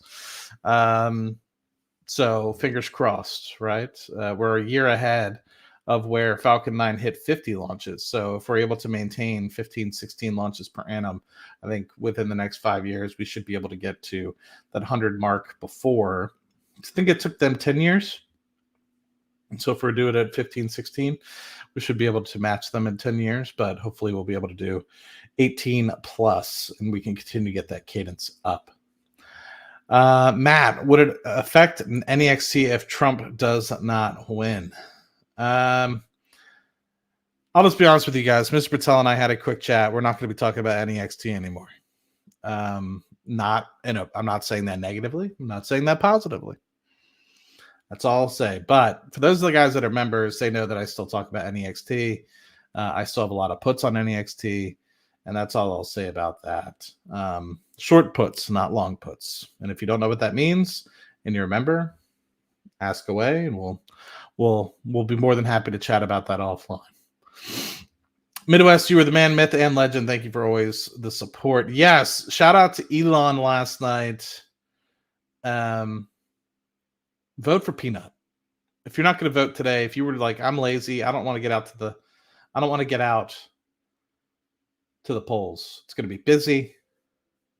So fingers crossed, right? We're a year ahead of where Falcon 9 hit 50 launches. So if we're able to maintain 15, 16 launches per annum, I think within the next 5 years, we should be able to get to that 100 mark before. I think it took them 10 years. And so if we're doing it at 15, 16, we should be able to match them in 10 years, but hopefully we'll be able to do 18 plus, and we can continue to get that cadence up. Matt, would it affect NEXT if Trump does not win? I'll just be honest with you guys. Mr. Patel and I had a quick chat. We're not going to be talking about NEXT anymore. I'm not saying that negatively. I'm not saying that positively. That's all I'll say. But for those of the guys that are members, they know that I still talk about NEXT. I still have a lot of puts on NEXT, and that's all I'll say about that. Short puts, not long puts. And if you don't know what that means and you're a member, ask away, and we'll be more than happy to chat about that offline. Midwest, you were the man, myth, and legend. Thank you for always the support. Yes, shout out to Elon last night. Vote for Peanut. If you're not going to vote today, if you were like, I'm lazy, I don't want to get out to the polls. It's going to be busy.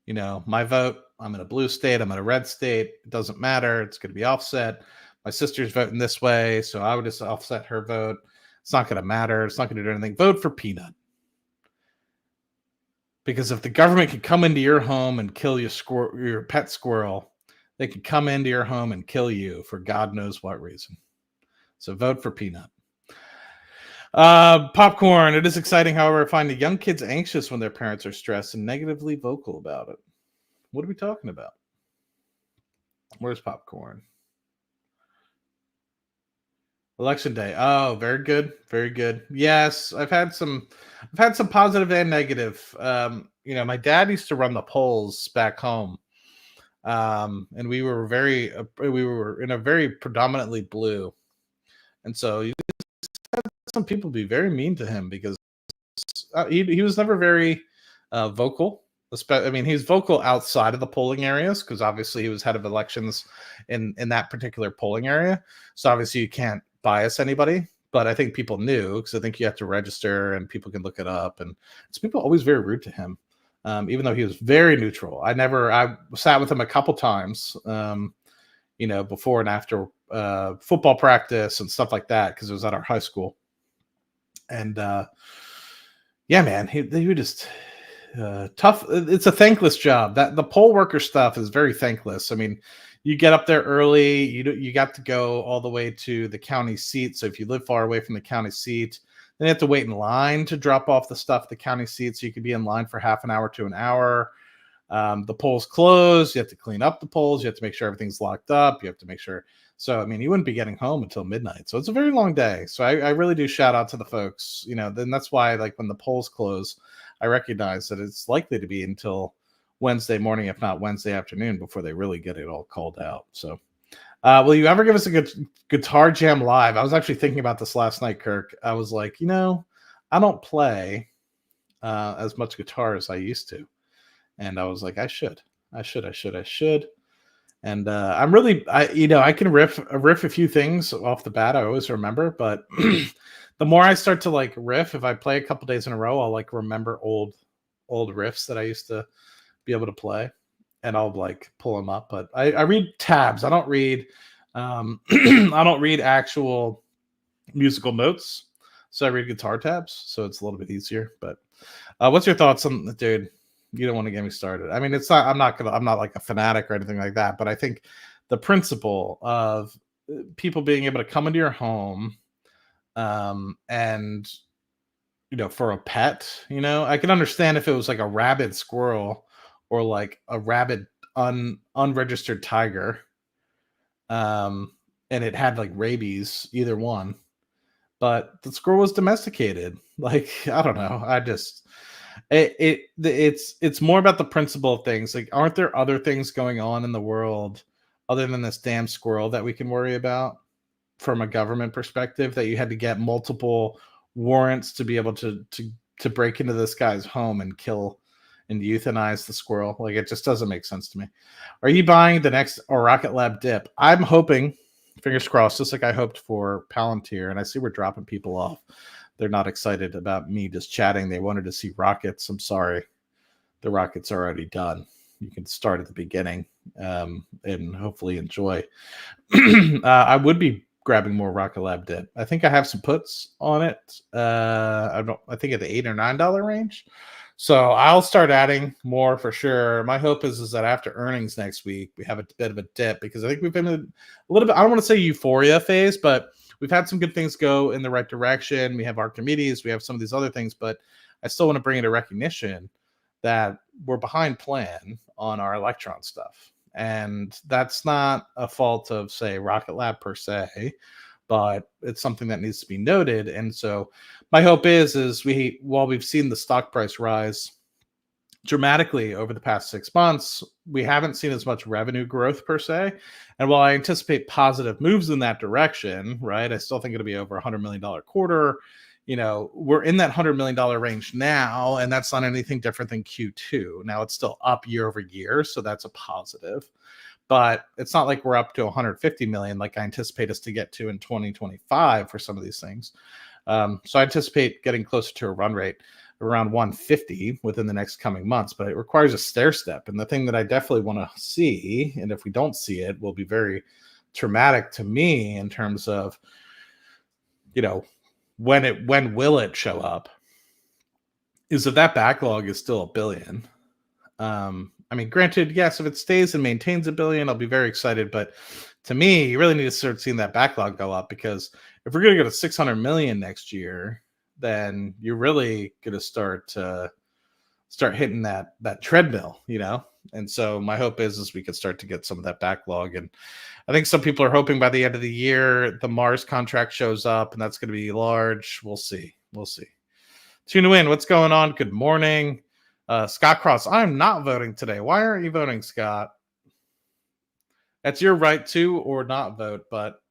You know, my vote, I'm in a blue state, I'm in a red state. It doesn't matter. It's going to be offset. My sister's voting this way, so I would just offset her vote. It's not going to matter. It's not going to do anything. Vote for Peanut. Because if the government can come into your home and kill your pet squirrel, they could come into your home and kill you for God knows what reason. So vote for Peanut. Popcorn. It is exciting, however, finding young kids anxious when their parents are stressed and negatively vocal about it. What are we talking about? Where's Popcorn? Election day. Oh, very good. Very good. Yes, I've had some positive and negative. My dad used to run the polls back home. And we were in a very predominantly blue. And so you had some people be very mean to him because he was never very vocal. He's vocal outside of the polling areas because obviously he was head of elections in that particular polling area. So obviously you can't bias anybody, but I think people knew because I think you have to register and people can look it up. And it's people always very rude to him, even though he was very neutral. I sat with him a couple times, before and after football practice and stuff like that because it was at our high school. And yeah, man, he was just tough. It's a thankless job. That the poll worker stuff is very thankless. I mean, you get up there early. You got to go all the way to the county seat. So if you live far away from the county seat, then you have to wait in line to drop off the stuff at the county seat. So you could be in line for half an hour to an hour. The polls close. You have to clean up the polls. You have to make sure everything's locked up. You have to make sure. So, I mean, you wouldn't be getting home until midnight. So it's a very long day. So I really do shout out to the folks, then that's why, like, when the polls close, I recognize that it's likely to be until Wednesday morning, if not Wednesday afternoon, before they really get it all called out. So, will you ever give us a good guitar jam live? I was actually thinking about this last night, Kirk. I was like, I don't play as much guitar as I used to. And I was like, I should. And I'm really, I can riff a few things off the bat. I always remember, but the more I start to like riff, if I play a couple days in a row, I'll like remember old riffs that I used to be able to play, and I'll like pull them up. But I read tabs. I don't read, I don't read actual musical notes. So I read guitar tabs. So it's a little bit easier. But what's your thoughts on, dude? You don't want to get me started. I mean, I'm not like a fanatic or anything like that, but I think the principle of people being able to come into your home, and, for a pet, I can understand if it was like a rabid squirrel or like a rabid unregistered tiger, and it had like rabies, either one, but the squirrel was domesticated. Like, I don't know. It's more about the principle of things. Like, aren't there other things going on in the world other than this damn squirrel that we can worry about from a government perspective, that you had to get multiple warrants to be able to break into this guy's home and kill and euthanize the squirrel. Like, it just doesn't make sense to me. Are you buying the next Rocket Lab dip? I'm hoping, fingers crossed, just like I hoped for Palantir, and I see we're dropping people off. They're not excited about me just chatting. They wanted to see rockets. I'm sorry. The rockets are already done. You can start at the beginning and hopefully enjoy. I would be grabbing more Rocket Lab dip. I think I have some puts on it. I think at the $8 or $9 range. So I'll start adding more for sure. My hope is that after earnings next week, we have a bit of a dip, because I think we've been in a little bit, I don't want to say euphoria phase, but we've had some good things go in the right direction. We have Archimedes, we have some of these other things, but I still want to bring into recognition that we're behind plan on our Electron stuff. And that's not a fault of, say, Rocket Lab per se, but it's something that needs to be noted. And so my hope is while we've seen the stock price rise dramatically over the past 6 months, we haven't seen as much revenue growth per se. And while I anticipate positive moves in that direction, right, I still think it'll be over $100 million quarter. You know, we're in that $100 million range now, and that's not anything different than Q2. Now it's still up year over year, so that's a positive. But it's not like we're up to 150 million like I anticipate us to get to in 2025 for some of these things. So I anticipate getting closer to a run rate around 150 within the next coming months, but it requires a stair step. And the thing that I definitely want to see, and if we don't see it, will be very traumatic to me in terms of, you know, when will it show up, is that backlog is still $1 billion. I mean, granted, yes, if it stays and maintains $1 billion, I'll be very excited. But to me, you really need to start seeing that backlog go up, because if we're going to go to 600 million next year, then you're really going to start hitting that treadmill, you know. And so my hope is we could start to get some of that backlog. And I think some people are hoping by the end of the year the Mars contract shows up, and that's going to be large. We'll see. Tune in. What's going on? Good morning. Scott Cross, I'm not voting today. Why aren't you voting, Scott? That's your right to or not vote, but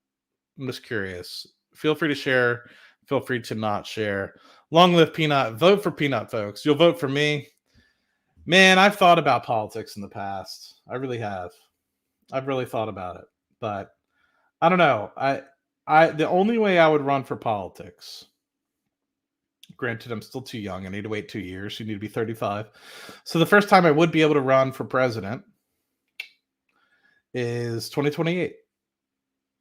I'm just curious. Feel free to share. Feel free to not share. Long live Peanut. Vote for Peanut, folks. You'll vote for me. Man, I've thought about politics in the past. I really have. I've really thought about it. But I don't know. The only way I would run for politics, granted, I'm still too young. I need to wait 2 years. You need to be 35. So the first time I would be able to run for president is 2028.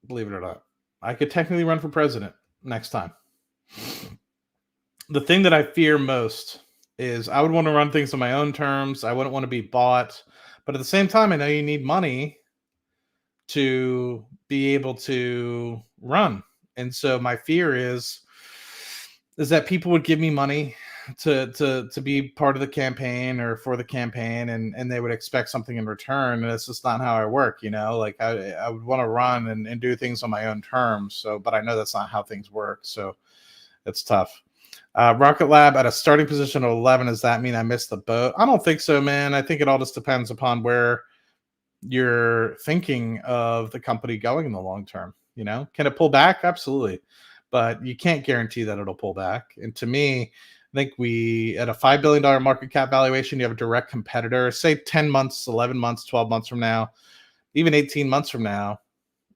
Believe it or not. I could technically run for president next time. The thing that I fear most is I would want to run things on my own terms. I wouldn't want to be bought. But at the same time, I know you need money to be able to run. And so my fear is that people would give me money to be part of the campaign or for the campaign, and they would expect something in return. And it's just not how I work, you know. Like I would want to run and do things on my own terms. So, but I know that's not how things work. So it's tough. Rocket Lab at a starting position of 11. Does that mean I missed the boat? I don't think so, man. I think it all just depends upon where you're thinking of the company going in the long term. You know, can it pull back? Absolutely. But you can't guarantee that it'll pull back. And to me, I think at a $5 billion market cap valuation, you have a direct competitor. Say 10 months, 11 months, 12 months from now, even 18 months from now,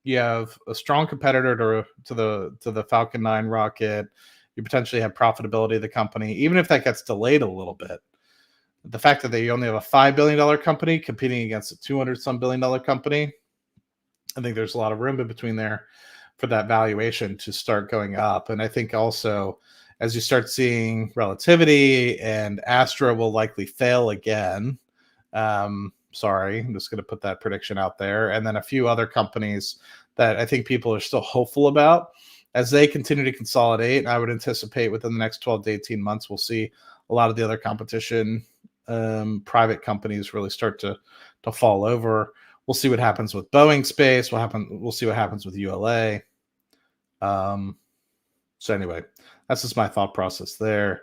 you have a strong competitor to the Falcon 9 rocket. You potentially have profitability of the company, even if that gets delayed a little bit. The fact that they only have a $5 billion company competing against a $200-some billion company, I think there's a lot of room in between there for that valuation to start going up. And I think also, as you start seeing relativity, and Astra will likely fail again. Sorry, I'm just going to put that prediction out there. And then a few other companies that I think people are still hopeful about. As they continue to consolidate, I would anticipate within the next 12 to 18 months, we'll see a lot of the other competition, private companies really start to fall over. We'll see what happens with Boeing Space. We'll see what happens with ULA. So anyway, that's just my thought process there.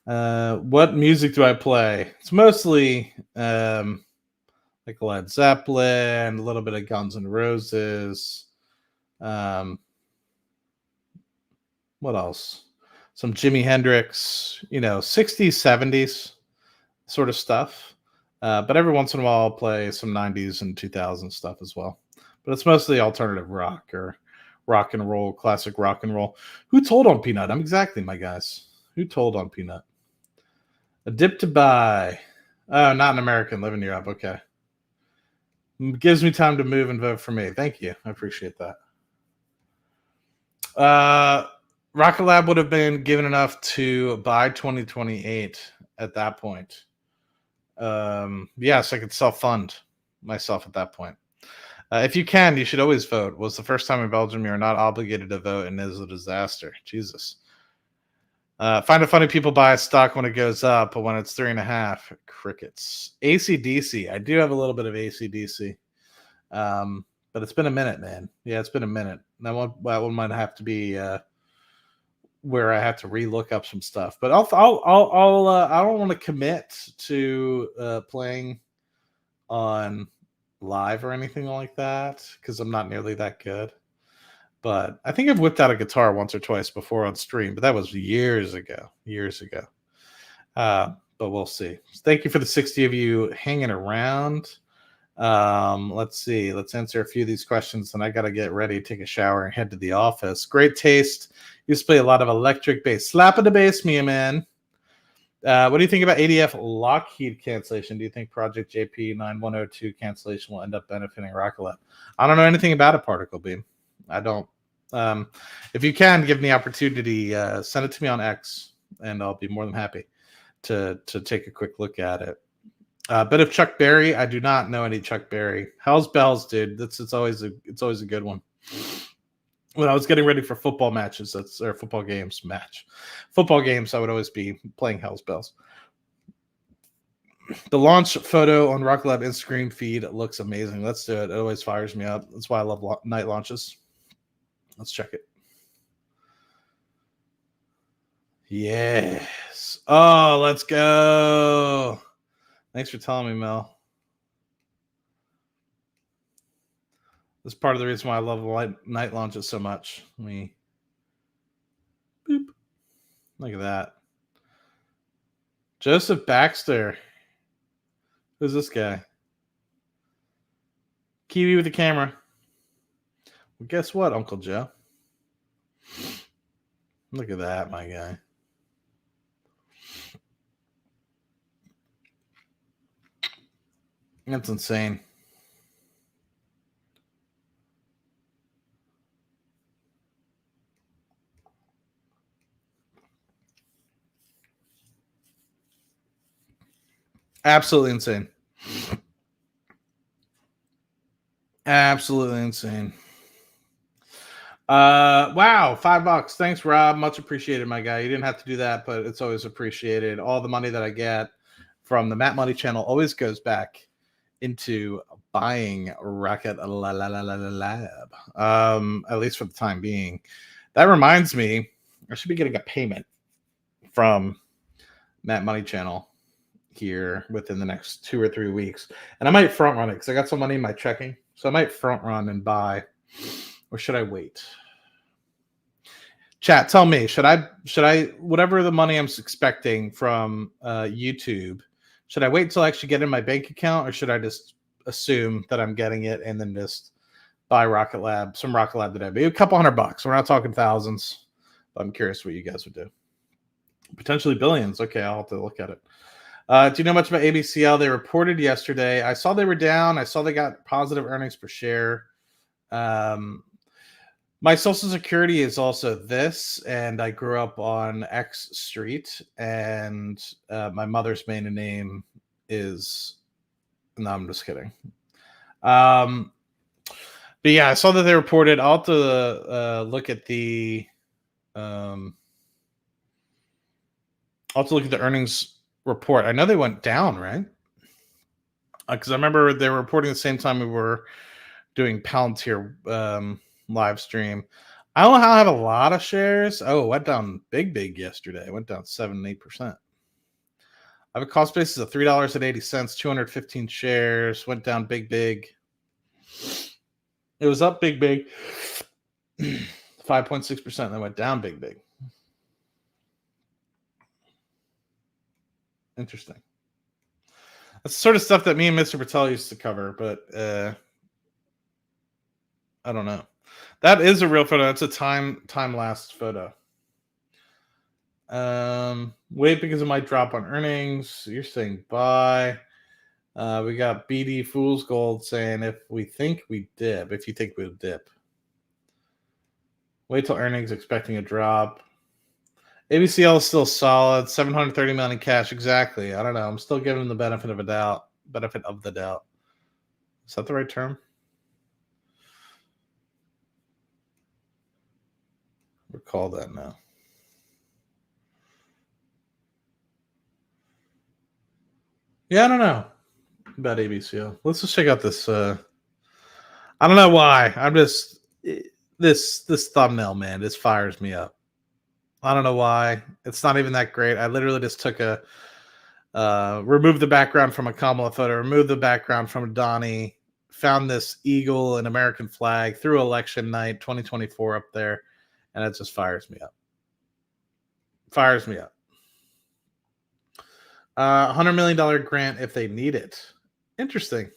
What music do I play? It's mostly like Led Zeppelin, a little bit of Guns N' Roses. What else? some Jimi Hendrix, 60s, 70s sort of stuff. But every once in a while, I'll play some 90s and 2000s stuff as well. But it's mostly alternative rock or rock and roll, classic rock and roll. Who told on Peanut? I'm exactly, my guys. Who told on Peanut? A dip to buy. Oh, not an American, live in Europe. Okay. Gives me time to move and vote for me. Thank you. I appreciate that. Rocket Lab would have been given enough to buy 2028 at that point. Yes, I could self-fund myself at that point. If you can, you should always vote. Was the first time in Belgium you are not obligated to vote and is a disaster. Jesus. Find it funny people buy a stock when it goes up, but when it's 3.5, crickets. AC/DC. I do have a little bit of AC/DC. But it's been a minute, man. Yeah, it's been a minute. That one might have to be where I have to relook up some stuff. But I don't want to commit to playing on live or anything like that because I'm not nearly that good. But I think I've whipped out a guitar once or twice before on stream, but that was years ago. But we'll see. Thank you for the 60 of you hanging around. Let's see. Let's answer a few of these questions. And I got to get ready, take a shower, and head to the office. Great taste. Used to play a lot of electric bass. Slap of the bass, me, man. What do you think about ADF Lockheed cancellation? Do you think Project JP 9102 cancellation will end up benefiting Rocket Lab? I don't know anything about it, Particle Beam. I don't. If you can, give me the opportunity, send it to me on X, and I'll be more than happy to take a quick look at it. Bit of Chuck Berry. I do not know any Chuck Berry. Hell's Bells, dude. It's always a good one. When I was getting ready for football matches, football games, I would always be playing Hell's Bells. The launch photo on Rocket Lab Instagram feed looks amazing. Let's do it. It always fires me up. That's why I love night launches. Let's check it. Yes. Oh, let's go. Thanks for telling me, Mel. This is part of the reason why I love night launches so much. Boop. Look at that. Joseph Baxter. Who's this guy? Kiwi with the camera. Well, guess what, Uncle Joe? Look at that, my guy. That's insane. Absolutely insane. Absolutely insane. Wow, $5. Thanks, Rob. Much appreciated, my guy. You didn't have to do that, but it's always appreciated. All the money that I get from the Matt Money channel always goes back into buying Rocket Lab. At least for the time being. That reminds me, I should be getting a payment from Matt Money channel here within the next 2 or 3 weeks. And I might front run it because I got some money in my checking. So I might front run and buy. Or should I wait? Chat, tell me, should I whatever the money I'm expecting from YouTube, should I wait until I actually get in my bank account, or should I just assume that I'm getting it and then just buy some Rocket Lab today? Maybe a couple $100. We're not talking thousands. But I'm curious what you guys would do. Potentially billions. Okay, I'll have to look at it. Do you know much about ABCL? They reported yesterday. I saw they were down. I saw they got positive earnings per share. My social security is also this, and I grew up on X Street, and my mother's maiden name is... No, I'm just kidding. But yeah, I saw that they reported. I'll have to look at the... I'll have to look at the earnings report. I know they went down, right? Because I remember they were reporting the same time we were doing Palantir live stream. I don't know how I have a lot of shares. Oh, it went down big yesterday. It went down 7-8%. I have a cost basis of $3.80, 215 shares. Went down big. It was up big. 5.6%. Then went down big. Interesting. That's the sort of stuff that me and Mr. Patel used to cover, but I don't know. That is a real photo. That's a time-lapse photo. Wait, because it might drop on earnings. You're saying buy. We got BD Fool's Gold saying if you think we'll dip. Wait till earnings, expecting a drop. ABCL is still solid, 730 million in cash. Exactly. I don't know. I'm still giving them the benefit of the doubt. Is that the right term? Recall that now. Yeah, I don't know about ABCL. Let's just check out this. I don't know why. I'm just this thumbnail, man. This fires me up. I don't know why. It's not even that great. I literally just took a removed the background from a Kamala photo, removed the background from Donnie, found this eagle and American flag, threw election night 2024 up there, and it just fires me up. Fires me up. $100 million grant if they need it. Interesting.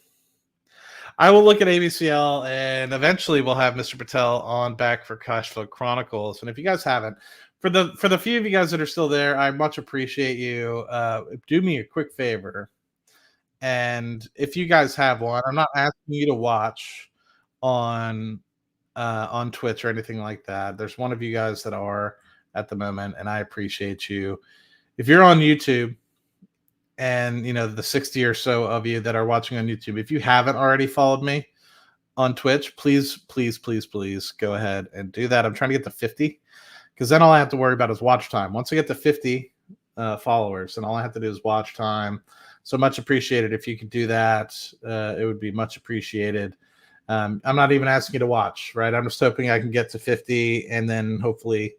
I will look at ABCL, and eventually we'll have Mr. Patel on back for Cash Flow Chronicles. And if you guys haven't, for the few of you guys that are still there, I much appreciate you. Do me a quick favor, and if you guys have one, I'm not asking you to watch on Twitch or anything like that. There's one of you guys that are at the moment, and I appreciate you. If you're on YouTube, and you know the 60 or so of you that are watching on YouTube, if you haven't already followed me on Twitch, please go ahead and do that. I'm trying to get to 50, because then all I have to worry about is watch time. Once I get to 50 followers, then all I have to do is watch time. So much appreciated if you could do that. It would be much appreciated. I'm not even asking you to watch, right? I'm just hoping I can get to 50, and then hopefully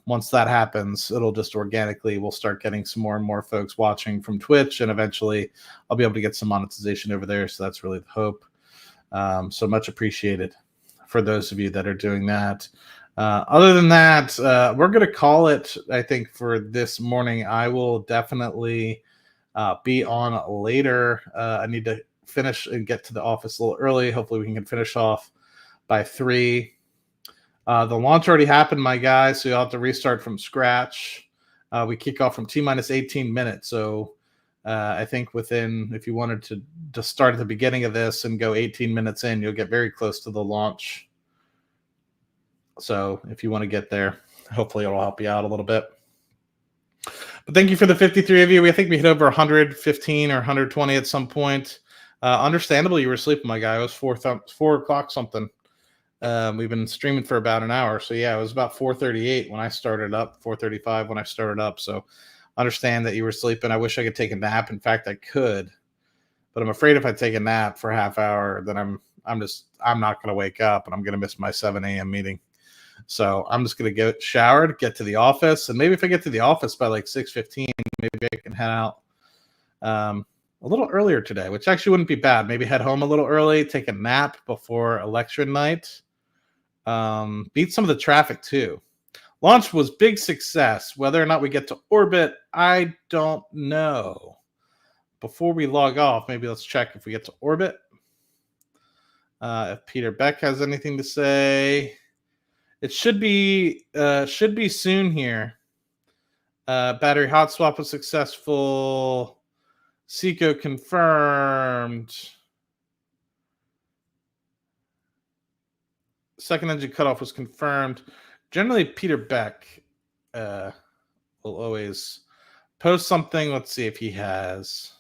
once that happens, it'll just organically, we'll start getting some more and more folks watching from Twitch, and eventually I'll be able to get some monetization over there. So that's really the hope. So much appreciated for those of you that are doing that. Other than that, we're going to call it, I think, for this morning. I will definitely be on later. I need to finish and get to the office a little early. Hopefully we can finish off by 3. The launch already happened, my guys, so you'll have to restart from scratch. We kick off from T-minus 18 minutes. So I think if you wanted to start at the beginning of this and go 18 minutes in, you'll get very close to the launch. So if you want to get there, hopefully it'll help you out a little bit. But thank you for the 53 of you. I think we hit over 115 or 120 at some point. Understandably, you were sleeping, my guy. It was 4 o'clock something. We've been streaming for about an hour. So yeah, it was about 4:38 when I started up, 4:35 when I started up. So understand that you were sleeping. I wish I could take a nap. In fact, I could, but I'm afraid if I take a nap for a half hour, then I'm not going to wake up, and I'm going to miss my 7 a.m. meeting. So I'm just going to get showered, get to the office, and maybe if I get to the office by like 6:15, maybe I can head out a little earlier today, which actually wouldn't be bad. Maybe head home a little early, take a nap before election night. Beat some of the traffic too. Launch was big success. Whether or not we get to orbit, I don't know. Before we log off, maybe let's check if we get to orbit. If Peter Beck has anything to say, it should be soon here. Battery hot swap was successful. Seco confirmed. Second engine cutoff was confirmed. Generally, Peter Beck will always post something. Let's see if he has.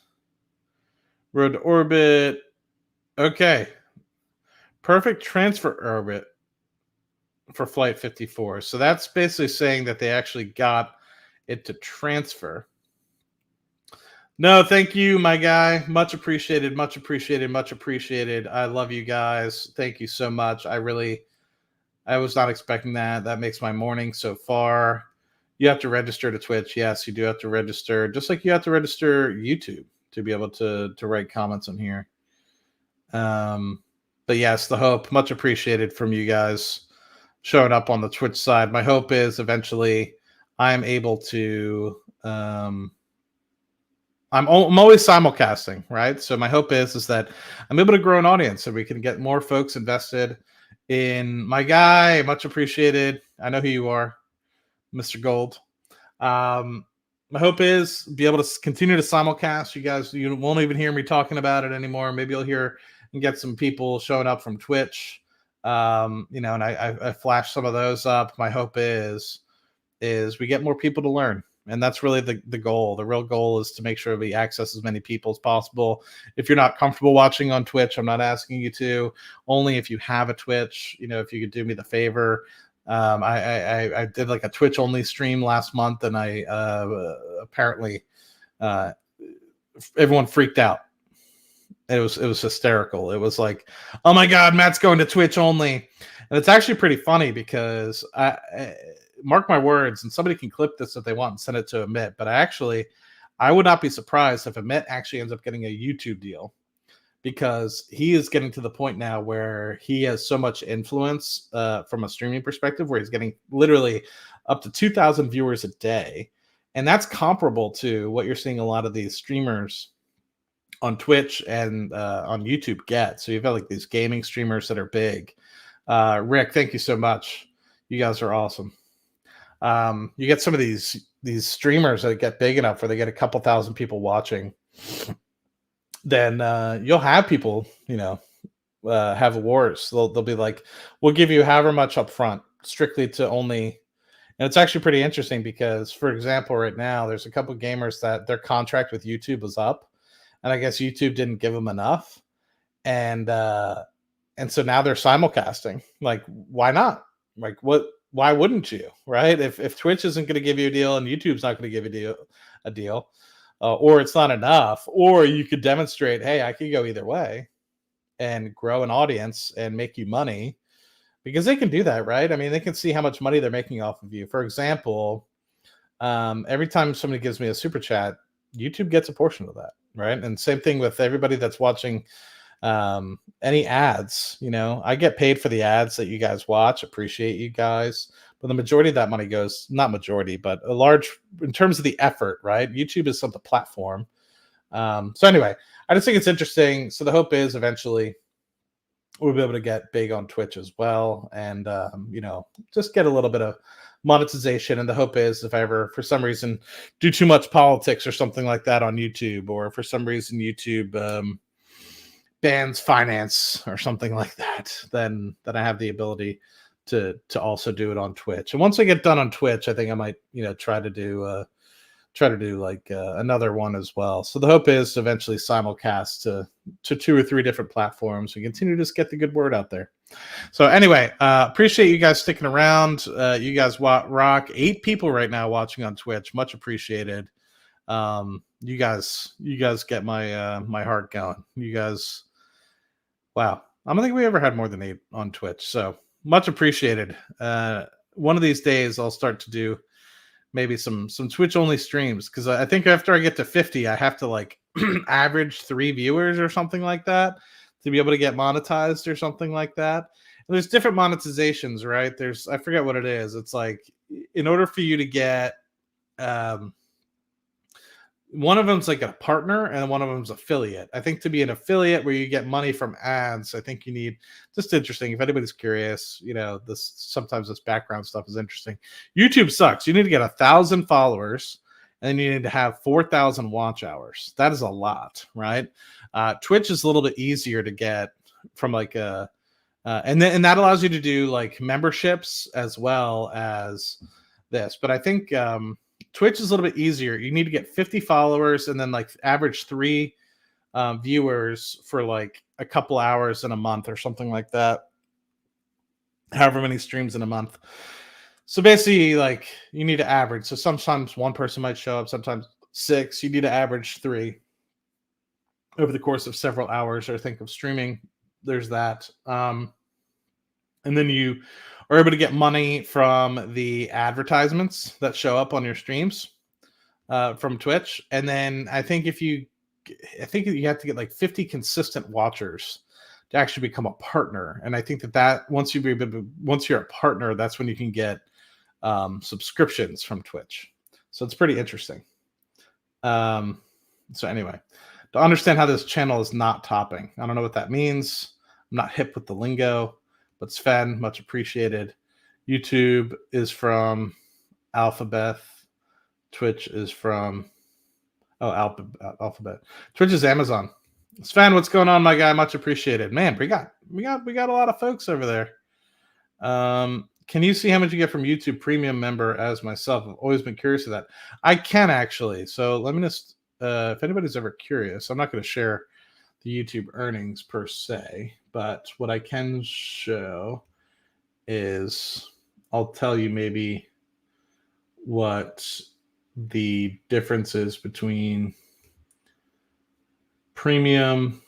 Road to orbit. Okay. Perfect transfer orbit for Flight 54. So that's basically saying that they actually got it to transfer. No, thank you, my guy. Much appreciated, much appreciated, much appreciated. I love you guys. Thank you so much. I was not expecting that. That makes my morning so far. You have to register to Twitch. Yes, you do have to register, just like you have to register YouTube to be able to write comments on here. But yes, the hope, much appreciated from you guys showing up on the Twitch side. My hope is eventually I'm able to I'm always simulcasting, right? So my hope is that I'm able to grow an audience so we can get more folks invested in my guy. Much appreciated. I know who you are, Mr. Gold. My hope is be able to continue to simulcast. You guys, you won't even hear me talking about it anymore. Maybe you'll hear and get some people showing up from Twitch. And I flash some of those up. My hope is we get more people to learn. And that's really the goal. The real goal is to make sure we access as many people as possible. If you're not comfortable watching on Twitch, I'm not asking you to. Only if you have a Twitch, if you could do me the favor. I did like a Twitch only stream last month, and I apparently everyone freaked out. It was hysterical. It was like, oh my God, Matt's going to Twitch only, and it's actually pretty funny because mark my words, and somebody can clip this if they want and send it to Amit, but I would not be surprised if Amit actually ends up getting a YouTube deal, because he is getting to the point now where he has so much influence from a streaming perspective, where he's getting literally up to 2,000 viewers a day. And that's comparable to what you're seeing a lot of these streamers on Twitch and on YouTube get. So you've got like these gaming streamers that are big. Rick, thank you so much. You guys are awesome. You get some of these streamers that get big enough where they get a couple thousand people watching. Then you'll have people, have wars. They'll be like, we'll give you however much up front, strictly to only. And it's actually pretty interesting because, for example, right now, there's a couple gamers that their contract with YouTube was up, and I guess YouTube didn't give them enough. And so now they're simulcasting. Like, why not? Like, why wouldn't you, right? If Twitch isn't going to give you a deal and YouTube's not going to give you a deal, or it's not enough, or you could demonstrate, hey, I could go either way and grow an audience and make you money, because they can do that, right? I mean, they can see how much money they're making off of you. For example, every time somebody gives me a super chat, YouTube gets a portion of that, right? And same thing with everybody that's watching any ads. I get paid for the ads that you guys watch. Appreciate you guys. But the majority of that money goes, not majority, but a large, in terms of the effort, right? YouTube is the platform. So anyway, I just think it's interesting. So the hope is eventually we'll be able to get big on Twitch as well. And, just get a little bit of monetization. And the hope is if I ever, for some reason, do too much politics or something like that on YouTube, or for some reason YouTube bans finance or something like that, then I have the ability to also do it on Twitch. And once I get done on Twitch, I think I might, try to do like another one as well. So the hope is to eventually simulcast to 2 or 3 different platforms and continue to just get the good word out there. So anyway, appreciate you guys sticking around. You guys rock. 8 people right now watching on Twitch. Much appreciated. You guys get my heart going. You guys, wow. I don't think we ever had more than 8 on Twitch. So much appreciated. One of these days I'll start to do maybe some Twitch only streams, because I think after I get to 50, I have to like average 3 viewers or something like that to be able to get monetized or something like that. And there's different monetizations, right? I forget what it is. It's like, in order for you to get one of them's like a partner and one of them's affiliate. I think to be an affiliate where you get money from ads, I think you need, just interesting. If anybody's curious, sometimes this background stuff is interesting. YouTube sucks. You need to get 1,000 followers and you need to have 4,000 watch hours. That is a lot, right? Twitch is a little bit easier to get from like and that allows you to do like memberships as well as this. But I think Twitch is a little bit easier. You need to get 50 followers and then like average 3 viewers for like a couple hours in a month or something like that. However many streams in a month. So basically, like, you need to average. So sometimes 1 person might show up, sometimes 6. You need to average 3 over the course of several hours, or think of streaming. There's that. And then you are able to get money from the advertisements that show up on your streams from Twitch. And then I think you have to get like 50 consistent watchers to actually become a partner. And I think that once you're a partner, that's when you can get subscriptions from Twitch. So it's pretty interesting. So anyway, to understand how this channel is not topping. I don't know what that means. I'm not hip with the lingo, but Sven, much appreciated. YouTube is from Alphabet. Twitch is from Alphabet. Twitch is Amazon. Sven, what's going on, my guy? Much appreciated. Man, we got a lot of folks over there. Can you see how much you get from YouTube Premium member as myself? I've always been curious of that. I can actually. So let me just, if anybody's ever curious, I'm not going to share the YouTube earnings per se, but what I can show is I'll tell you maybe what the difference is between premium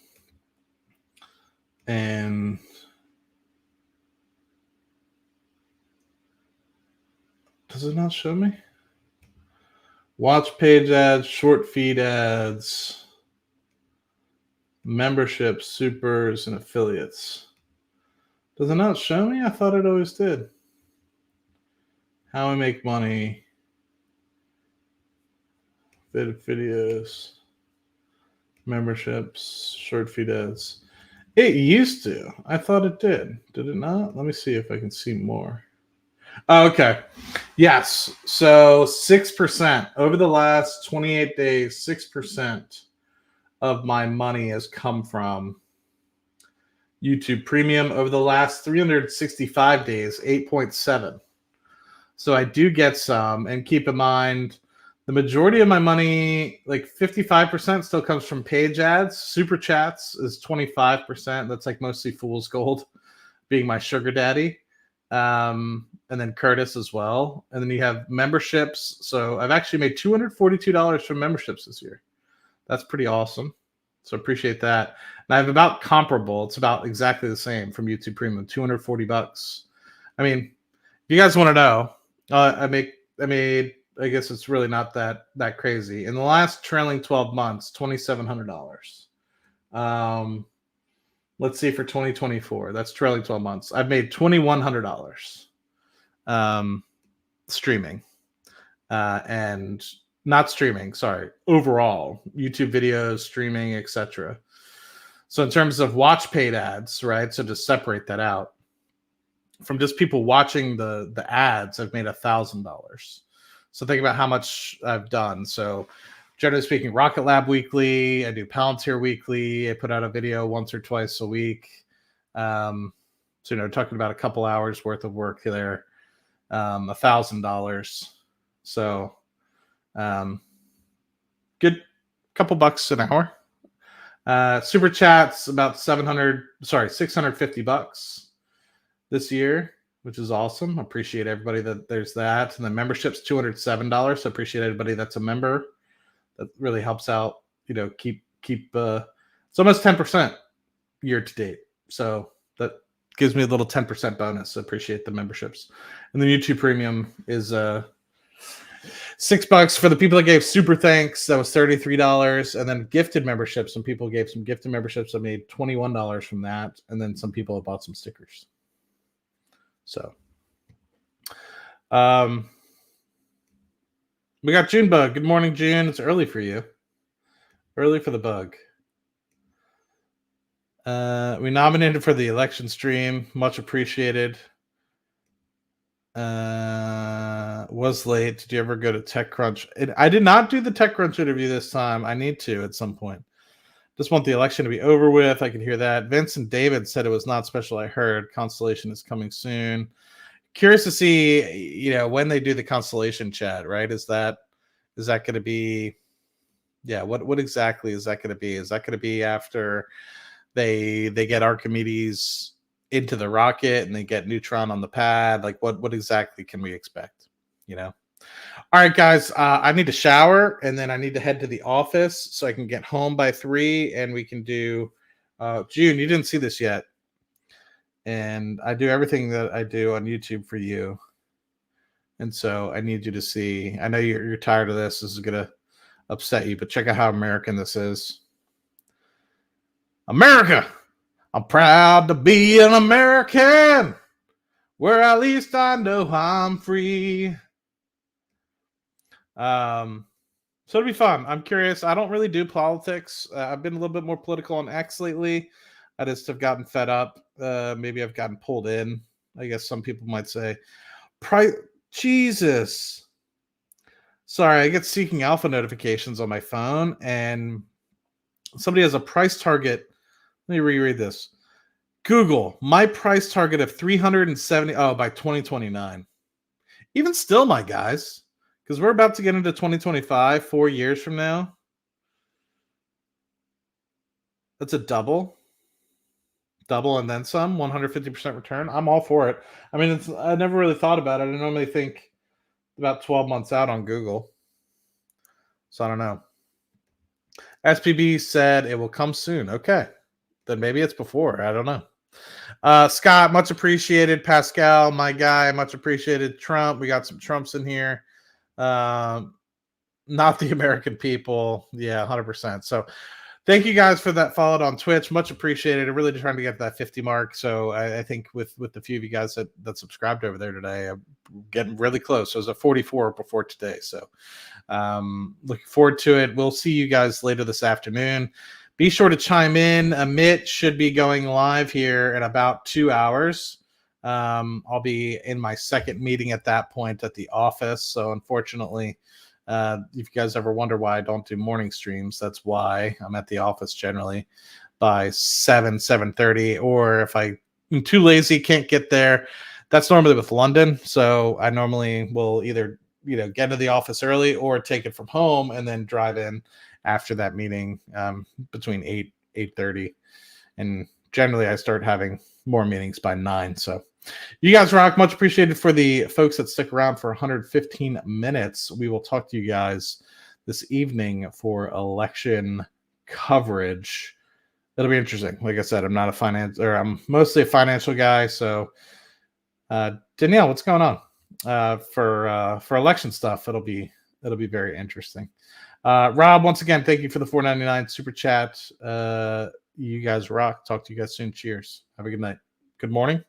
and does it not show me? Watch page ads, short feed ads, memberships, supers, and affiliates. Does it not show me? I thought it always did. How I make money. Videos, memberships, short feed ads. It used to. I thought it did. Did it not? Let me see if I can see more. Oh, okay. Yes. So 6% over the last 28 days, 6% of my money has come from YouTube Premium. Over the last 365 days, 8.7. So I do get some. And keep in mind, the majority of my money, like 55%, still comes from page ads. Super chats is 25%. That's like mostly Fool's Gold being my sugar daddy. And then Curtis as well. And then you have memberships. So I've actually made $242 from memberships this year. That's pretty awesome. So appreciate that. And I have about comparable. It's about exactly the same from YouTube Premium, $240. I mean, if you guys want to know, I made, I guess it's really not that crazy. In the last trailing 12 months, $2,700. Let's see for 2024. That's trailing 12 months. I've made $2,100 streaming. And not streaming, sorry, overall, YouTube videos, streaming, etc. So in terms of watch paid ads, right? So to separate that out, from just people watching the ads, I've made $1,000. So think about how much I've done. So generally speaking, Rocket Lab weekly, I do Palantir weekly. I put out a video once or twice a week. So, talking about a couple hours worth of work there, $1,000. So good couple bucks an hour. Super chats about $650 this year, which is awesome. Appreciate everybody that there's that. And the membership's $207. So appreciate everybody that's a member. That really helps out, keep it's almost 10% year to date. So that gives me a little 10% bonus. So appreciate the memberships. And the YouTube Premium is $6 for the people that gave super thanks. That was $33. And then gifted memberships. Some people gave some gifted memberships. I made $21 from that. And then some people have bought some stickers. So, we got Junebug. Good morning, June. It's early for you. Early for the bug. We nominated for the election stream. Much appreciated. Was late. Did you ever go to TechCrunch? I did not do the TechCrunch interview this time. I need to at some point. Just want the election to be over with. I can hear that. Vince and David said it was not special. I heard Constellation is coming soon. Curious to see, when they do the Constellation chat, right? Is that going to be, what exactly is that going to be? Is that going to be after they get Archimedes into the rocket and they get Neutron on the pad? Like what exactly can we expect? All right, guys, I need to shower and then I need to head to the office so I can get home by 3 and we can do June. You didn't see this yet. And I do everything that I do on YouTube for you. And so I need you to see. I know you're tired of this. This is going to upset you, but check out how American this is. America! I'm proud to be an American, where at least I know I'm free. So it'll be fun. I'm curious. I don't really do politics. I've been a little bit more political on X lately. I just have gotten fed up. Maybe I've gotten pulled in. I guess some people might say. Jesus. Sorry, I get Seeking Alpha notifications on my phone, and somebody has a price target. Let me reread this. Google, my price target of 370. Oh, by 2029. Even still, my guys, because we're about to get into 2025, 4 years from now. That's a double and then some, 150% return. I'm all for it. I mean, I never really thought about it. I normally think about 12 months out on Google. So I don't know. SPB said it will come soon. Okay. Then maybe it's before. I don't know. Scott, much appreciated. Pascal, my guy, much appreciated. Trump, we got some Trumps in here. Not the American people. Yeah, 100%. So thank you guys for that followed on Twitch. Much appreciated. I'm really trying to get that 50 mark. So I think with the few of you guys that subscribed over there today, I'm getting really close. I was at 44 before today. So looking forward to it. We'll see you guys later this afternoon. Be sure to chime in. Amit should be going live here in about 2 hours. I'll be in my second meeting at that point at the office. So unfortunately, if you guys ever wonder why I don't do morning streams, that's why. I'm at the office generally by 7:30, or if I'm too lazy, can't get there, that's normally with London. So I normally will either get into the office early or take it from home and then drive in after that meeting between 8:30. And generally I start having more meetings by 9. So you guys rock. Much appreciated for the folks that stick around for 115 minutes. We will talk to you guys this evening for election coverage. It'll be interesting. Like I said, I'm mostly a financial guy. So Danielle, what's going on for election stuff? It'll be very interesting. Rob, once again, thank you for the $4.99 super chat. You guys rock. Talk to you guys soon. Cheers. Have a good night. Good morning.